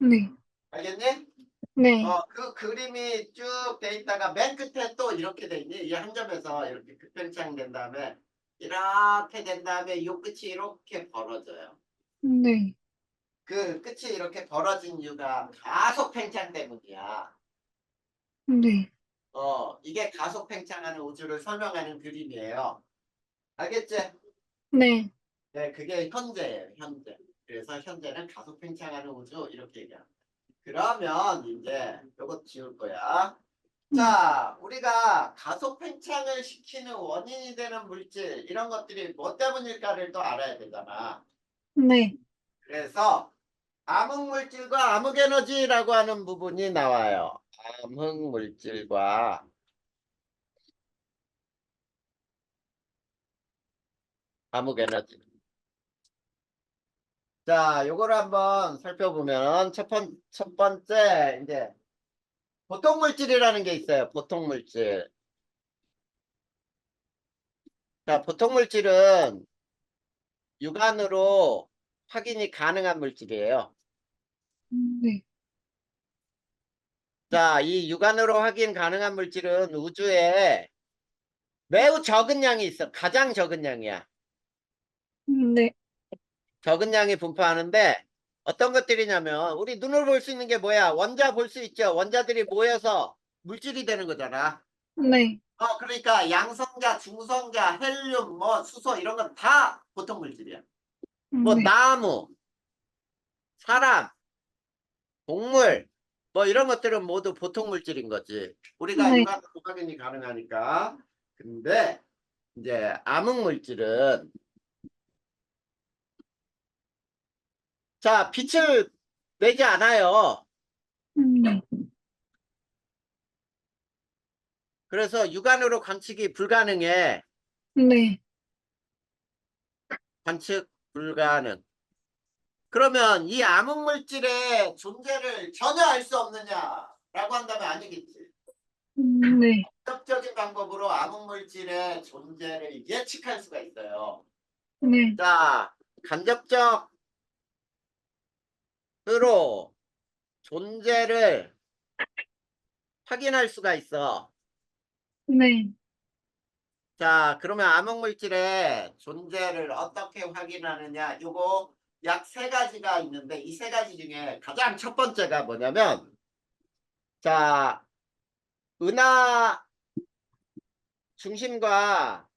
네. 알겠니? 네. 그 그림이 쭉 돼 있다가 맨 끝에 또 이렇게 돼 있니? 이 한 점에서 이렇게 급팽창 된 다음에 이렇게 된 다음에 이 끝이 이렇게 벌어져요. 네. 그 끝이 이렇게 벌어진 이유가 가속 팽창 때문이야. 네. 이게 가속 팽창하는 우주를 설명하는 그림이에요. 알겠지? 네. 네, 그게 현재예요, 현재. 그래서 현재는 가속 팽창하는 우주 이렇게 얘기합니다. 그러면 이제 요거 지울 거야. 자, 우리가 가속 팽창을 시키는 원인이 되는 물질 이런 것들이 뭐 때문일까를 또 알아야 되잖아. 네. 그래서 암흑물질과 암흑에너지라고 하는 부분이 나와요. 암흑물질과 암흑에너지. 자, 요거를 한번 살펴보면 첫 번째 이제 보통물질이라는 게 있어요. 보통물질. 자, 보통물질은 육안으로 확인이 가능한 물질이에요. 네. 자, 이 육안으로 확인 가능한 물질은 우주에 매우 적은 양이 있어. 가장 적은 양이야. 네. 적은 양이 분포하는데 어떤 것들이냐면 우리 눈으로 볼 수 있는 게 뭐야? 원자 볼 수 있죠. 원자들이 모여서 물질이 되는 거잖아. 네. 그러니까 양성자, 중성자, 헬륨, 뭐 수소 이런 건 다 보통 물질이야. 뭐 네. 나무, 사람, 곡물, 뭐 이런 것들은 모두 보통 물질인 거지. 우리가 네. 육안으로 확인이 가능하니까. 근데 이제 암흑 물질은 자, 빛을 내지 않아요. 네. 그래서 육안으로 관측이 불가능해. 네. 관측 불가능. 그러면 이 암흑 물질의 존재를 전혀 알 수 없느냐라고 한다면 아니겠지. 네. 간접적인 방법으로 암흑 물질의 존재를 예측할 수가 있어요. 네. 자, 간접적으로 존재를 확인할 수가 있어. 네. 자, 그러면 암흑 물질의 존재를 어떻게 확인하느냐? 요거 약 세 가지가 있는데 이 세 가지 중에 가장 첫 번째가 뭐냐면 자, 은하 중심과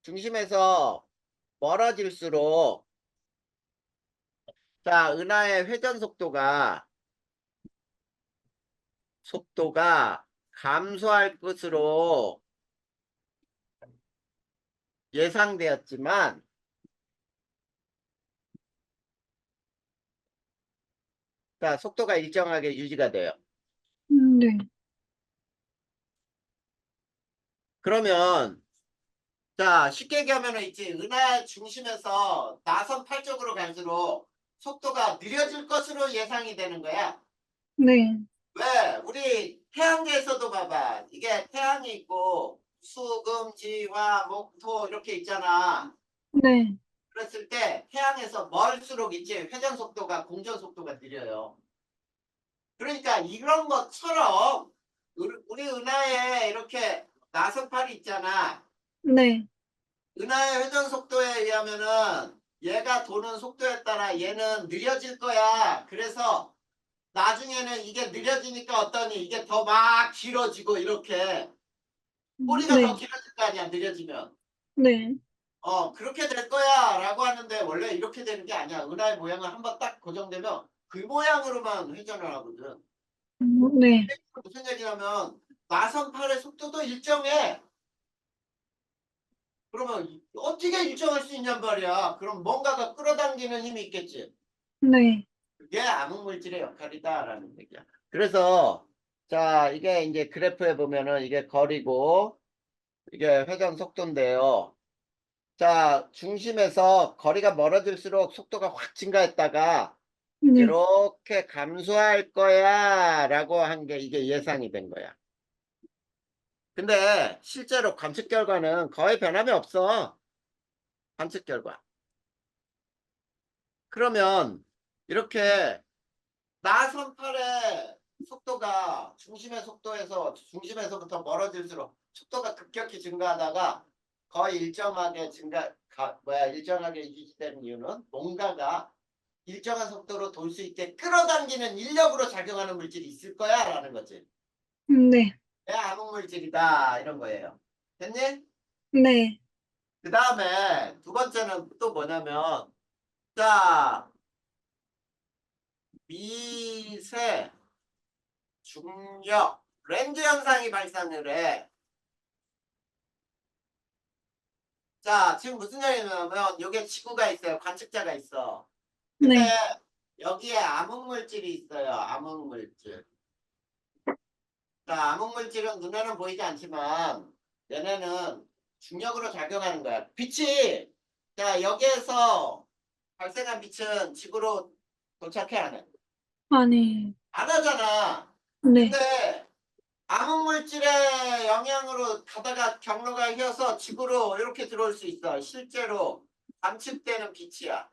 중심에서 멀어질수록 자, 은하의 회전 속도가 감소할 것으로 예상되었지만 자, 속도가 일정하게 유지가 돼요. 네. 그러면 자, 쉽게 얘기하면 있지. 은하 중심에서 나선팔 쪽으로 갈수록 속도가 느려질 것으로 예상이 되는 거야. 네. 왜? 우리 태양계에서도 봐봐. 이게 태양이 있고 수, 금, 지, 화, 목, 토 이렇게 있잖아. 네. 그랬을 때 태양에서 멀수록 이제 회전 속도가 공전 속도가 느려요. 그러니까 이런 것처럼 우리 은하에 이렇게 나선팔이 있잖아. 네. 은하의 회전 속도에 의하면은 얘가 도는 속도에 따라 얘는 느려질 거야. 그래서 나중에는 이게 느려지니까 어떠니? 이게 더 막 길어지고 이렇게 꼬리가 더 네. 길어질 거 아니야, 느려지면. 네. 그렇게 될 거야 라고 하는데 원래 이렇게 되는 게 아니야. 은하의 모양은 한번 딱 고정되면 그 모양으로만 회전을 하거든. 네. 무슨 얘기냐면 나선팔의 속도도 일정해. 그러면 어떻게 일정할 수 있냔 말이야. 그럼 뭔가가 끌어당기는 힘이 있겠지. 네. 그게 암흑물질의 역할이다라는 얘기야. 그래서 자, 이게 이제 그래프에 보면은 이게 거리고 이게 회전 속도인데요. 자, 중심에서 거리가 멀어질수록 속도가 확 증가했다가 네. 이렇게 감소할 거야 라고 한 게 이게 예상이 된 거야. 근데 실제로 관측 결과는 거의 변함이 없어. 관측 결과. 그러면 이렇게 나선팔의 속도가 중심의 속도에서 중심에서부터 멀어질수록 속도가 급격히 증가하다가 거의 일정하게 일정하게 유지되는 이유는 뭔가가 일정한 속도로 돌 수 있게 끌어당기는 인력으로 작용하는 물질이 있을 거야라는 거지. 네. 내 암흑 물질이다 이런 거예요. 됐니? 네. 그 다음에 두 번째는 또 뭐냐면 자, 미세 중력 렌즈 현상이 발생을 해. 자, 지금 무슨 얘기냐면 여기에 지구가 있어요. 관측자가 있어. 근데 네. 여기에 암흑물질이 있어요. 암흑물질. 자, 암흑물질은 눈에는 보이지 않지만 얘네는 중력으로 작용하는 거야. 빛이 자, 여기에서 발생한 빛은 지구로 도착해 안 해? 아니. 안 하잖아. 네. 근데 암흑물질의 영향으로 가다가 경로가 휘어서 지구로 이렇게 들어올 수 있어. 실제로 관측되는 빛이야.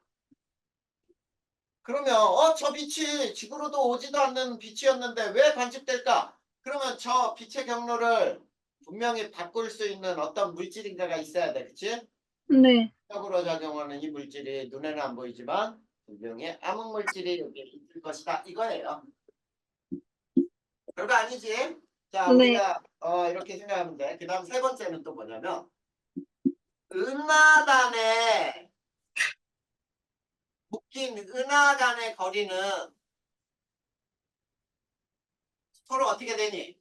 그러면 저 빛이 지구로도 오지도 않는 빛이었는데 왜 관측될까? 그러면 저 빛의 경로를 분명히 바꿀 수 있는 어떤 물질인가가 있어야 돼. 그치? 네. 적으로 작용하는 이 물질이 눈에는 안 보이지만 분명히 암흑물질이 여기 있을 것이다. 이거예요. 별거 아니지? 자, 네. 우리가 이렇게 생각하면 돼. 그 다음 세 번째는 또 뭐냐면 은하단의 묶인 은하 간의 거리는 서로 어떻게 되니?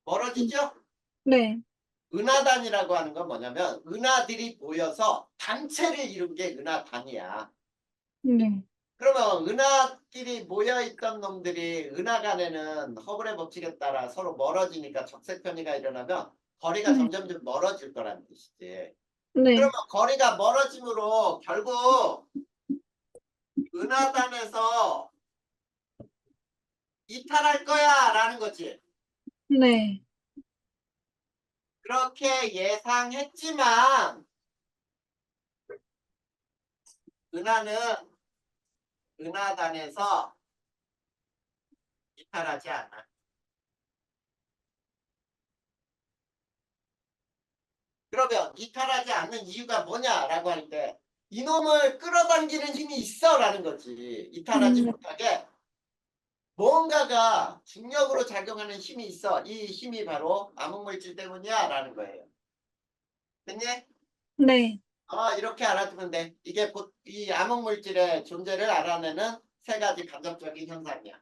멀어지죠? 네. 은하단이라고 하는 건 뭐냐면 은하들이 모여서 단체를 이룬 게 은하단이야. 네. 그러면 은하끼리 모여있던 놈들이 은하 간에는 허블의 법칙에 따라 서로 멀어지니까 적색 편이가 일어나면 거리가 네. 점점 좀 멀어질 거라는 뜻이지. 네. 그러면 거리가 멀어짐으로 결국 은하단에서 이탈할 거야 라는 거지. 네. 그렇게 예상했지만 은하는 은하단에서 이탈하지 않아. 그러면 이탈하지 않는 이유가 뭐냐라고 할 때 이놈을 끌어당기는 힘이 있어라는 거지. 이탈하지 네. 못하게 뭔가가 중력으로 작용하는 힘이 있어. 이 힘이 바로 암흑물질 때문이야라는 거예요. 됐니? 네. 이렇게 알아두면 돼. 이게 이 암흑물질의 존재를 알아내는 세 가지 간접적인 현상이야.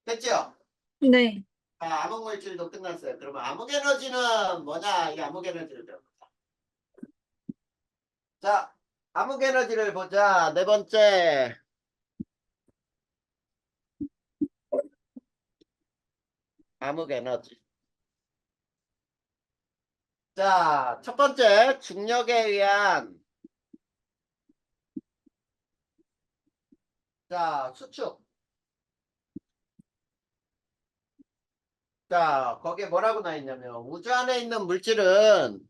됐죠? 네. 암흑물질도 끝났어요. 그러면 암흑에너지는 뭐냐? 이 암흑에너지를 배워보자. 자, 암흑에너지를 보자. 네 번째. 암흑에너지. 자, 첫 번째. 중력에 의한 수축. 자, 거기에 뭐라고 나 있냐면 우주 안에 있는 물질은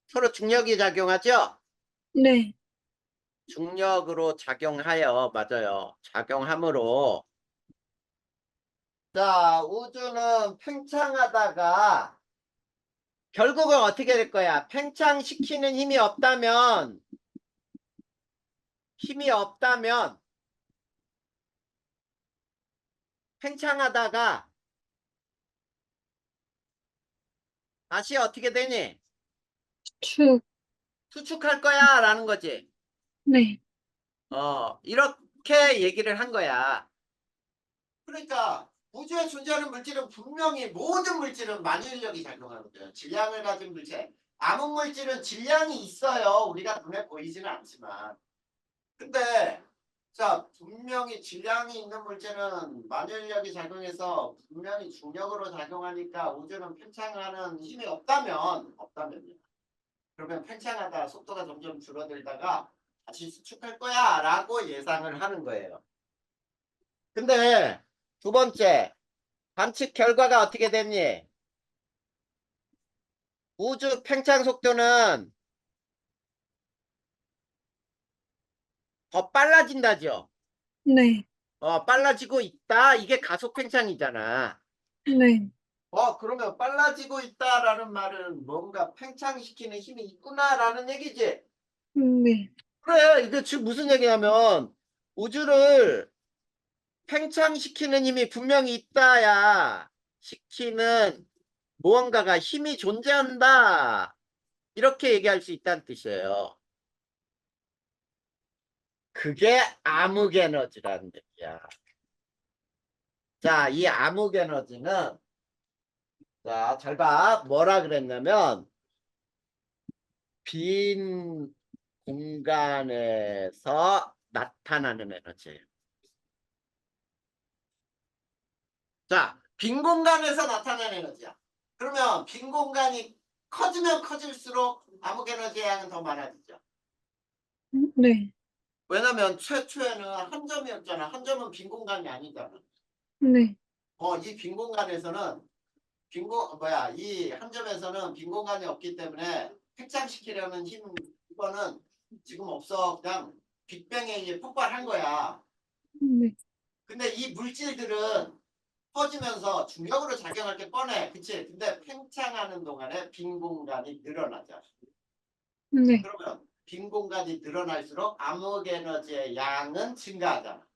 서로 중력이 작용하죠? 네. 중력으로 작용하여 맞아요. 작용함으로 자, 우주는 팽창하다가 결국은 어떻게 될 거야? 팽창시키는 힘이 없다면 팽창하다가 다시 어떻게 되니? 축. 수축할 거야 라는 거지. 네. 이렇게 얘기를 한 거야. 그러니까 우주에 존재하는 물질은 분명히 모든 물질은 만유인력이 작용하거든. 질량을 가진 물질. 암흑물질은 질량이 있어요. 우리가 눈에 보이지는 않지만. 근데 자, 분명히 질량이 있는 물질은 만유인력이 작용해서 분명히 중력으로 작용하니까 우주는 팽창하는 힘이 없다면요. 그러면 팽창하다 속도가 점점 줄어들다가 다시 수축할 거야 라고 예상을 하는 거예요. 근데 두 번째 관측 결과가 어떻게 됐니? 우주 팽창 속도는 더 빨라진다죠. 네. 빨라지고 있다. 이게 가속 팽창이잖아. 네. 그러면 빨라지고 있다라는 말은 뭔가 팽창시키는 힘이 있구나라는 얘기지. 네. 그래, 이게 지금 무슨 얘기냐면 우주를 팽창시키는 힘이 분명히 있다야. 시키는 무언가가 힘이 존재한다. 이렇게 얘기할 수 있다는 뜻이에요. 그게 암흑에너지라는 얘기야. 자, 이 암흑에너지는 자, 잘 봐. 뭐라 그랬냐면 빈 공간에서 나타나는 에너지예요. 자, 빈 공간에서 나타나는 에너지야. 그러면 빈 공간이 커지면 커질수록 암흑에너지의 양은 더 많아지죠. 네. 왜냐면 최초에는 한 점이었잖아. 한 점은 빈 공간이 아니잖아. 네. 이 빈 공간에서는 이 한 점에서는 빈 공간이 없기 때문에 팽창시키려는 이거는 지금 없어. 그냥 빅뱅에 의해 폭발한 거야. 네. 근데 이 물질들은 퍼지면서 중력으로 작용할 게 뻔해. 그치? 근데 팽창하는 동안에 빈 공간이 늘어나죠. 네. 그러면 빈 공간이 늘어날수록 암흑 에너지의 양은 증가하잖아.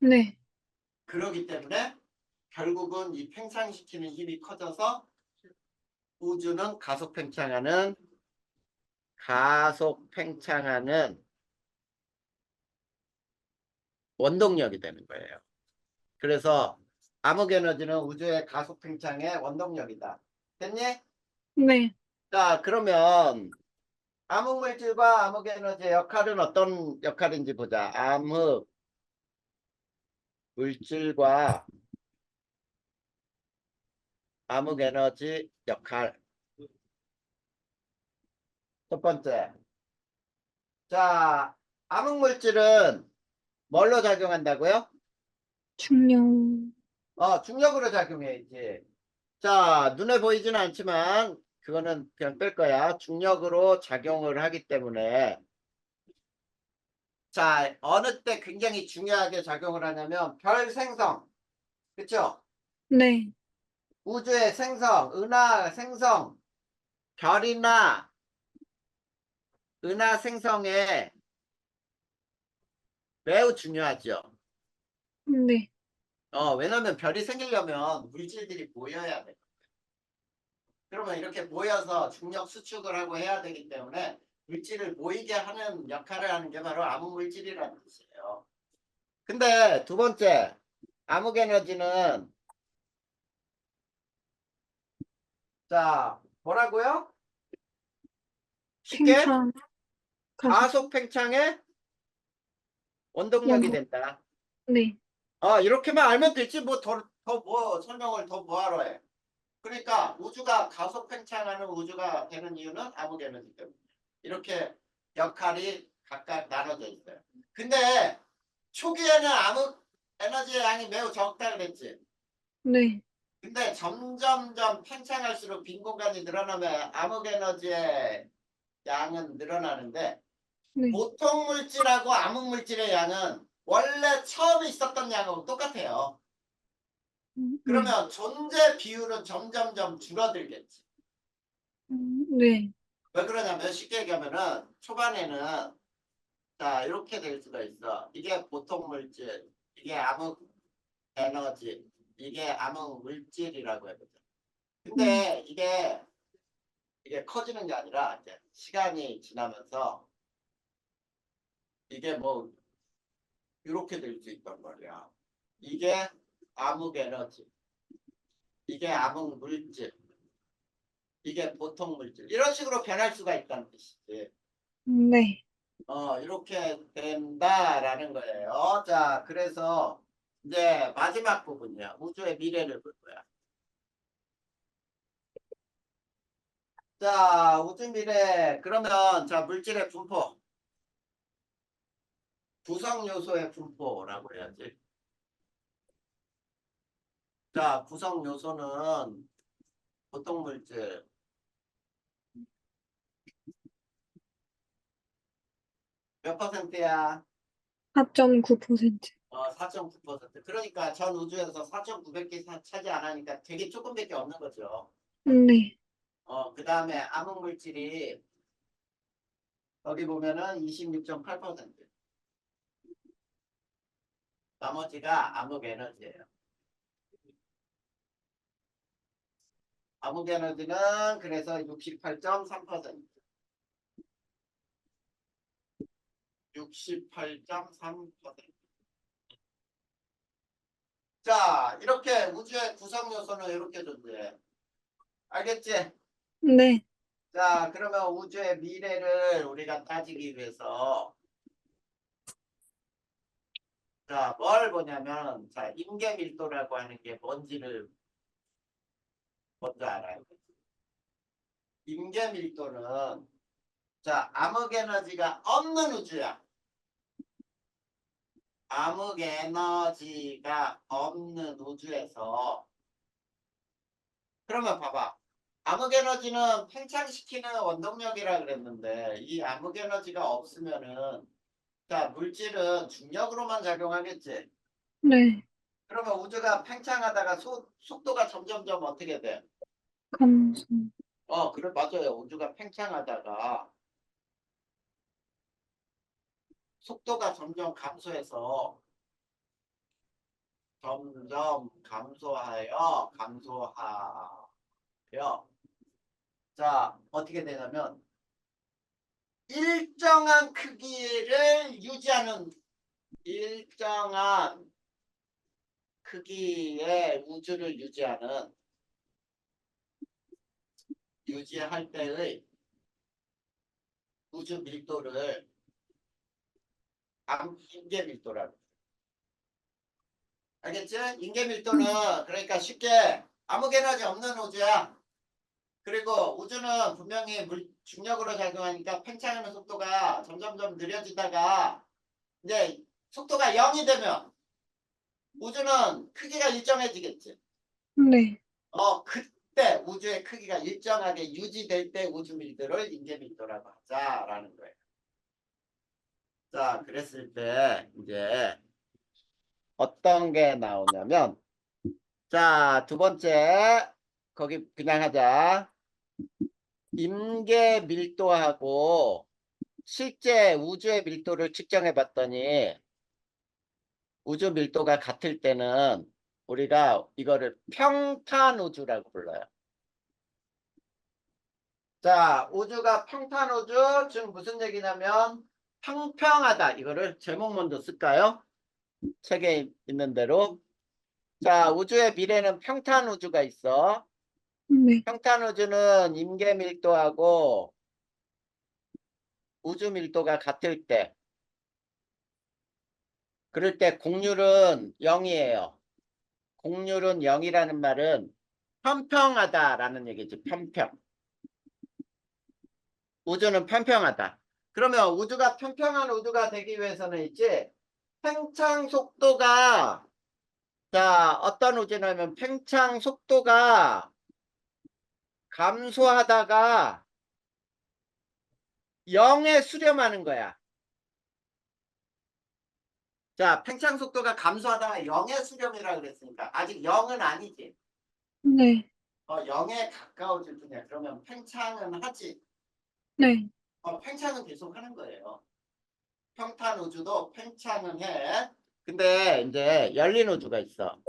네. 그렇기 때문에 결국은 이 팽창시키는 힘이 커져서 우주는 가속 팽창하는 원동력이 되는 거예요. 그래서 암흑 에너지는 우주의 가속 팽창의 원동력이다. 됐니? 네. 자, 그러면 암흑 물질과 암흑 에너지의 역할은 어떤 역할인지 보자. 암흑 물질과 암흑 에너지 역할. 첫 번째. 자, 암흑 물질은 뭘로 작용한다고요? 중력. 중력으로 작용해야지. 자, 눈에 보이지는 않지만 그거는 그냥 뺄 거야. 중력으로 작용을 하기 때문에. 자, 어느 때 굉장히 중요하게 작용을 하냐면 별 생성. 그쵸? 네. 우주의 생성, 은하 생성, 별이나 은하 생성에 매우 중요하죠. 네. 왜냐면 별이 생기려면 물질들이 모여야 돼. 그러면 이렇게 모여서 중력 수축을 하고 해야 되기 때문에 물질을 모이게 하는 역할을 하는 게 바로 암흑물질이라는 뜻이에요. 근데 두 번째, 암흑에너지는 자, 뭐라고요? 쉽게 팽창. 가속. 가속 팽창의 원동력이 원동. 된다. 네. 이렇게만 알면 되지 뭐 뭐 설명을 더 뭐하러 해. 그러니까 우주가 가속 팽창하는 우주가 되는 이유는 암흑 에너지 때문에. 이렇게 역할이 각각 나눠져 있어요. 근데 초기에는 암흑 에너지의 양이 매우 적다 그랬지. 네. 근데 점점점 팽창할수록 빈 공간이 늘어나면 암흑 에너지의 양은 늘어나는데 네. 보통 물질하고 암흑 물질의 양은 원래 처음에 있었던 양하고 똑같아요. 네. 그러면 존재 비율은 점점점 줄어들겠지. 네. 왜 그러냐면 쉽게 얘기하면은 초반에는 자 이렇게 될 수가 있어. 이게 보통 물질, 이게 암흑 에너지, 이게 암흑 물질이라고 해보자. 근데 이게 커지는 게 아니라 이제 시간이 지나면서 이게 뭐 이렇게 될 수 있단 말이야. 이게 암흑 에너지, 이게 암흑 물질, 이게 보통 물질 이런 식으로 변할 수가 있다는 뜻이지. 네. 이렇게 된다라는 거예요. 자, 그래서 이제 마지막 부분이야. 우주의 미래를 볼 거야. 자, 우주 미래. 그러면 자, 물질의 분포, 구성 요소의 분포라고 해야지. 자, 구성 요소는 보통 물질 몇 퍼센트야? 4.9%. 4.9%. 그러니까 전 우주에서 4,900개 차지 안 하니까 되게 조금밖에 없는 거죠. 네. 그 다음에 암흑 물질이 여기 보면은 26.8%. 나머지가 암흑 에너지예요. 암흑 에너지는 그래서 68.3%. 68.3%. 자, 이렇게 우주의 구성 요소는 이렇게 존재해. 알겠지? 네. 자, 그러면 우주의 미래를 우리가 따지기 위해서 자, 뭘 보냐면 자, 임계 밀도라고 하는 게 뭔지를 먼저 알아야 돼. 임계 밀도는 자, 암흑 에너지가 없는 우주야. 암흑 에너지가 없는 우주에서 그러면 봐봐. 암흑 에너지는 팽창시키는 원동력이라 그랬는데 이 암흑 에너지가 없으면은 자 물질은 중력으로만 작용하겠지. 네. 그러면 우주가 팽창하다가 속도가 점점점 어떻게 돼? 감소. 그래 맞아요. 우주가 팽창하다가 속도가 점점 감소해서 점점 감소하여 자 어떻게 되냐면 일정한 크기를 유지하는 일정한 크기의 우주를 유지할 때의 우주 밀도를 인계 밀도라고. 알겠지? 인계 밀도는 그러니까 쉽게 아무 개나지 없는 우주야. 그리고 우주는 분명히 중력으로 작용하니까 팽창하는 속도가 점점점 느려지다가 이제 속도가 0이 되면 우주는 크기가 일정해지겠지. 네. 그때 우주의 크기가 일정하게 유지될 때 우주 밀도를 인계 밀도라고 하자라는 거예요. 자, 그랬을 때 이제 어떤 게 나오냐면, 자, 두 번째 거기 그냥 하자. 임계 밀도하고 실제 우주의 밀도를 측정해 봤더니 우주 밀도가 같을 때는 우리가 이거를 평탄 우주라고 불러요. 자, 우주가 평탄 우주, 즉 무슨 얘기냐면 평평하다. 이거를 제목 먼저 쓸까요? 책에 있는 대로. 자, 우주의 미래는 평탄 우주가 있어. 네. 평탄 우주는 임계 밀도하고 우주 밀도가 같을 때, 그럴 때 공률은 0이에요. 공률은 0이라는 말은 평평하다라는 얘기지. 평평. 우주는 평평하다. 그러면 우주가 평평한 우주가 되기 위해서는 있지. 팽창 속도가, 자, 어떤 우주냐면 팽창 속도가 감소하다가 0에 수렴하는 거야. 자, 팽창 속도가 감소하다가 0에 수렴이라 그랬으니까 아직 0은 아니지. 네. 0에 가까워질 뿐이야. 그러면 팽창은 하지. 네. 팽창은 계속 하는 거예요. 평탄 우주도 팽창은 해. 근데 이제 열린 우주가 있어.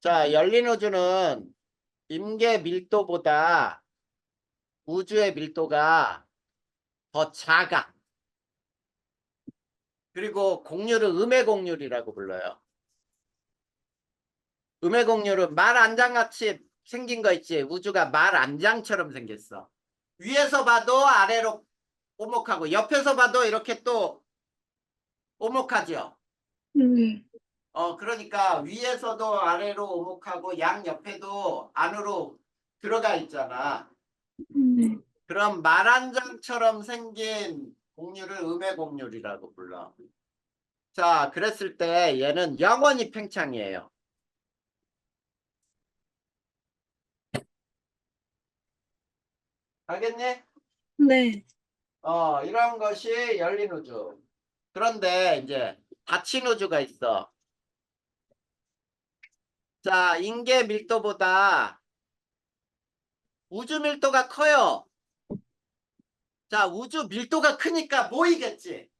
자, 열린 우주는 임계 밀도보다 우주의 밀도가 더 작아. 그리고 공률은 음의 공률이라고 불러요. 음의 공률은 말 안장같이 생긴 거 있지. 우주가 말 안장처럼 생겼어. 위에서 봐도 아래로 오목하고 옆에서 봐도 이렇게 또 오목하죠. 네. 그러니까 위에서도 아래로 오목하고 양옆에도 안으로 들어가 있잖아. 네. 그럼 말 안장처럼 생긴 공률을 음의 공률이라고 불러. 자, 그랬을 때 얘는 영원히 팽창이에요. 알겠니? 네. 이런 것이 열린 우주. 그런데 이제 닫힌 우주가 있어. 자, 인계 밀도보다 우주 밀도가 커요. 자, 우주 밀도가 크니까 모이겠지.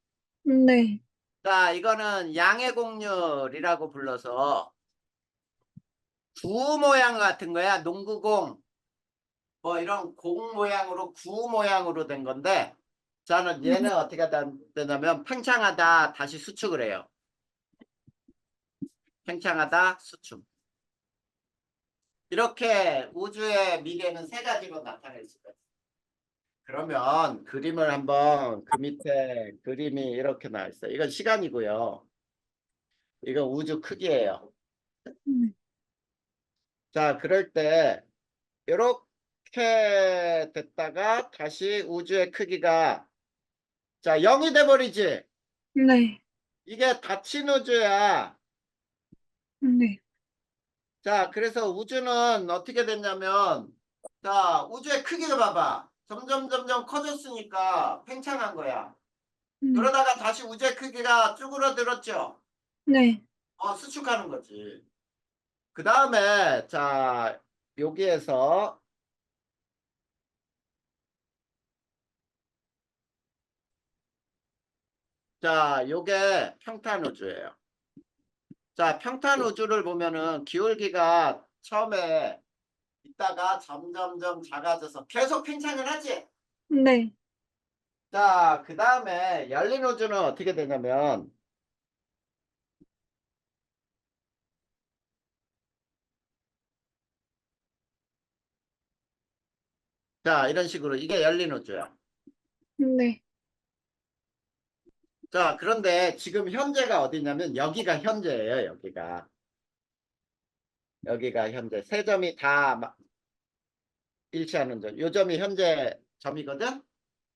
네. 자, 이거는 양의 공률이라고 불러서 구 모양 같은 거야. 농구공. 뭐 이런 공 모양으로 구 모양으로 된 건데, 저는 얘는 어떻게 되냐면 팽창하다 다시 수축을 해요. 팽창하다 수축. 이렇게 우주의 미래는 세 가지로 나타낼 수가 있어요. 그러면 그림을 한번 그 밑에 그림이 이렇게 나와 있어요. 이건 시간이고요. 이건 우주 크기예요. 네. 자, 그럴 때 이렇게 됐다가 다시 우주의 크기가, 자, 0이 돼버리지. 네. 이게 닫힌 우주야. 네. 자, 그래서 우주는 어떻게 됐냐면, 자, 우주의 크기를 봐봐. 점점 커졌으니까 팽창한 거야. 네. 그러다가 다시 우주의 크기가 쭈그러들었죠. 네. 수축하는 거지. 그 다음에, 자, 여기에서, 자, 요게 평탄 우주예요. 자, 평탄 우주를 보면은 기울기가 처음에 있다가 점점점 작아져서 계속 팽창을 하지. 네. 자, 그 다음에 열린 우주는 어떻게 되냐면, 자, 이런 식으로 이게 열린 우주야. 네. 자, 그런데 지금 현재가 어디냐면 여기가 현재예요. 여기가 현재. 세 점이 다 일치하는 점. 요 점이 현재 점이거든.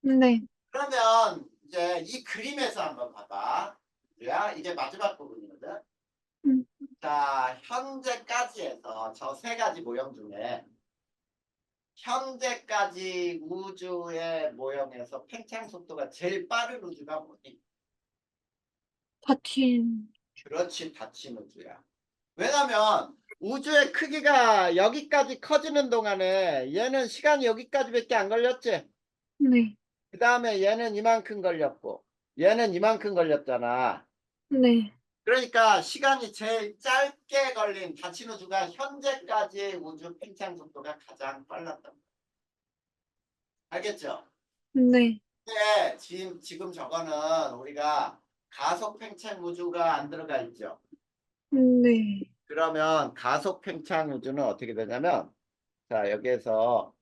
네. 그러면 이제 이 그림에서 한번 봐봐. 야, 이제 마지막 부분이거든. 음, 자, 현재까지 해서 저 세 가지 모형 중에 현재까지 우주의 모형에서 팽창 속도가 제일 빠른 우주가 뭐니? 닫힌. 그렇지, 닫힌 우주야. 왜냐면 우주의 크기가 여기까지 커지는 동안에 얘는 시간이 여기까지밖에 안 걸렸지. 네. 그 다음에 얘는 이만큼 걸렸고 얘는 이만큼 걸렸잖아. 네. 그러니까 시간이 제일 짧게 걸린 닫힌 우주가 현재까지의 우주 팽창 속도가 가장 빨랐단 말이야. 알겠죠? 네. 근데 지금 저거는 우리가 가속 팽창 우주가 안 들어가 있죠. 네. 그러면 가속 팽창 우주는 어떻게 되냐면, 자, 여기에서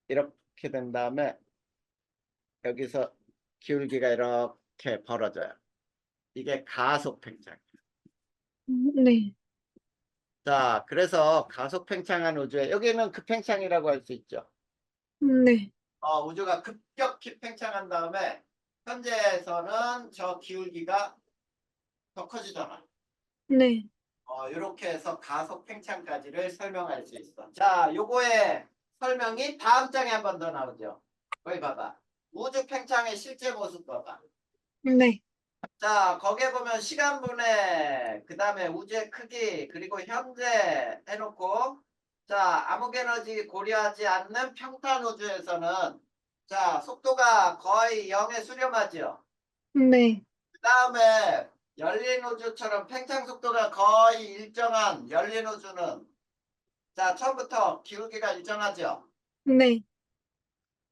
이렇게 된 다음에 여기서 기울기가 이렇게 벌어져요. 이게 가속 팽창. 네. 자, 그래서 가속 팽창한 우주에 여기는 급팽창이라고 할 수 있죠. 네. 우주가 급격히 팽창한 다음에 현재에서는 저 기울기가 더 커지잖아. 네. 이렇게 해서 가속 팽창까지를 설명할 수 있어. 자, 요거의 설명이 다음 장에 한 번 더 나오죠. 거기 봐봐. 우주 팽창의 실제 모습 봐봐. 네. 자, 거기에 보면 시간분해, 그 다음에 우주의 크기, 그리고 현재 해놓고, 자, 암흑 에너지 고려하지 않는 평탄 우주에서는, 자, 속도가 거의 0에 수렴하죠. 네. 그 다음에 열린 우주처럼 팽창 속도가 거의 일정한 열린 우주는, 자, 처음부터 기울기가 일정하죠. 네.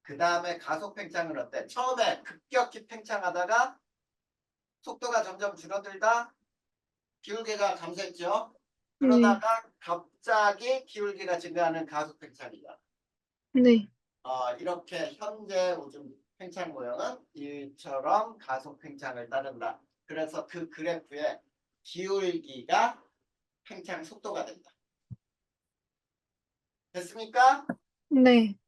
그 다음에 가속 팽창은 어때? 처음에 급격히 팽창하다가 속도가 점점 줄어들다 기울기가 감소했죠. 네. 그러다가 갑자기 기울기가 증가하는 가속 팽창이다. 네. 이렇게 현재 우주 팽창 모형은 이처럼 가속 팽창을 따른다. 그래서 그 그래프에 기울기가 팽창 속도가 된다. 됐습니까? 네.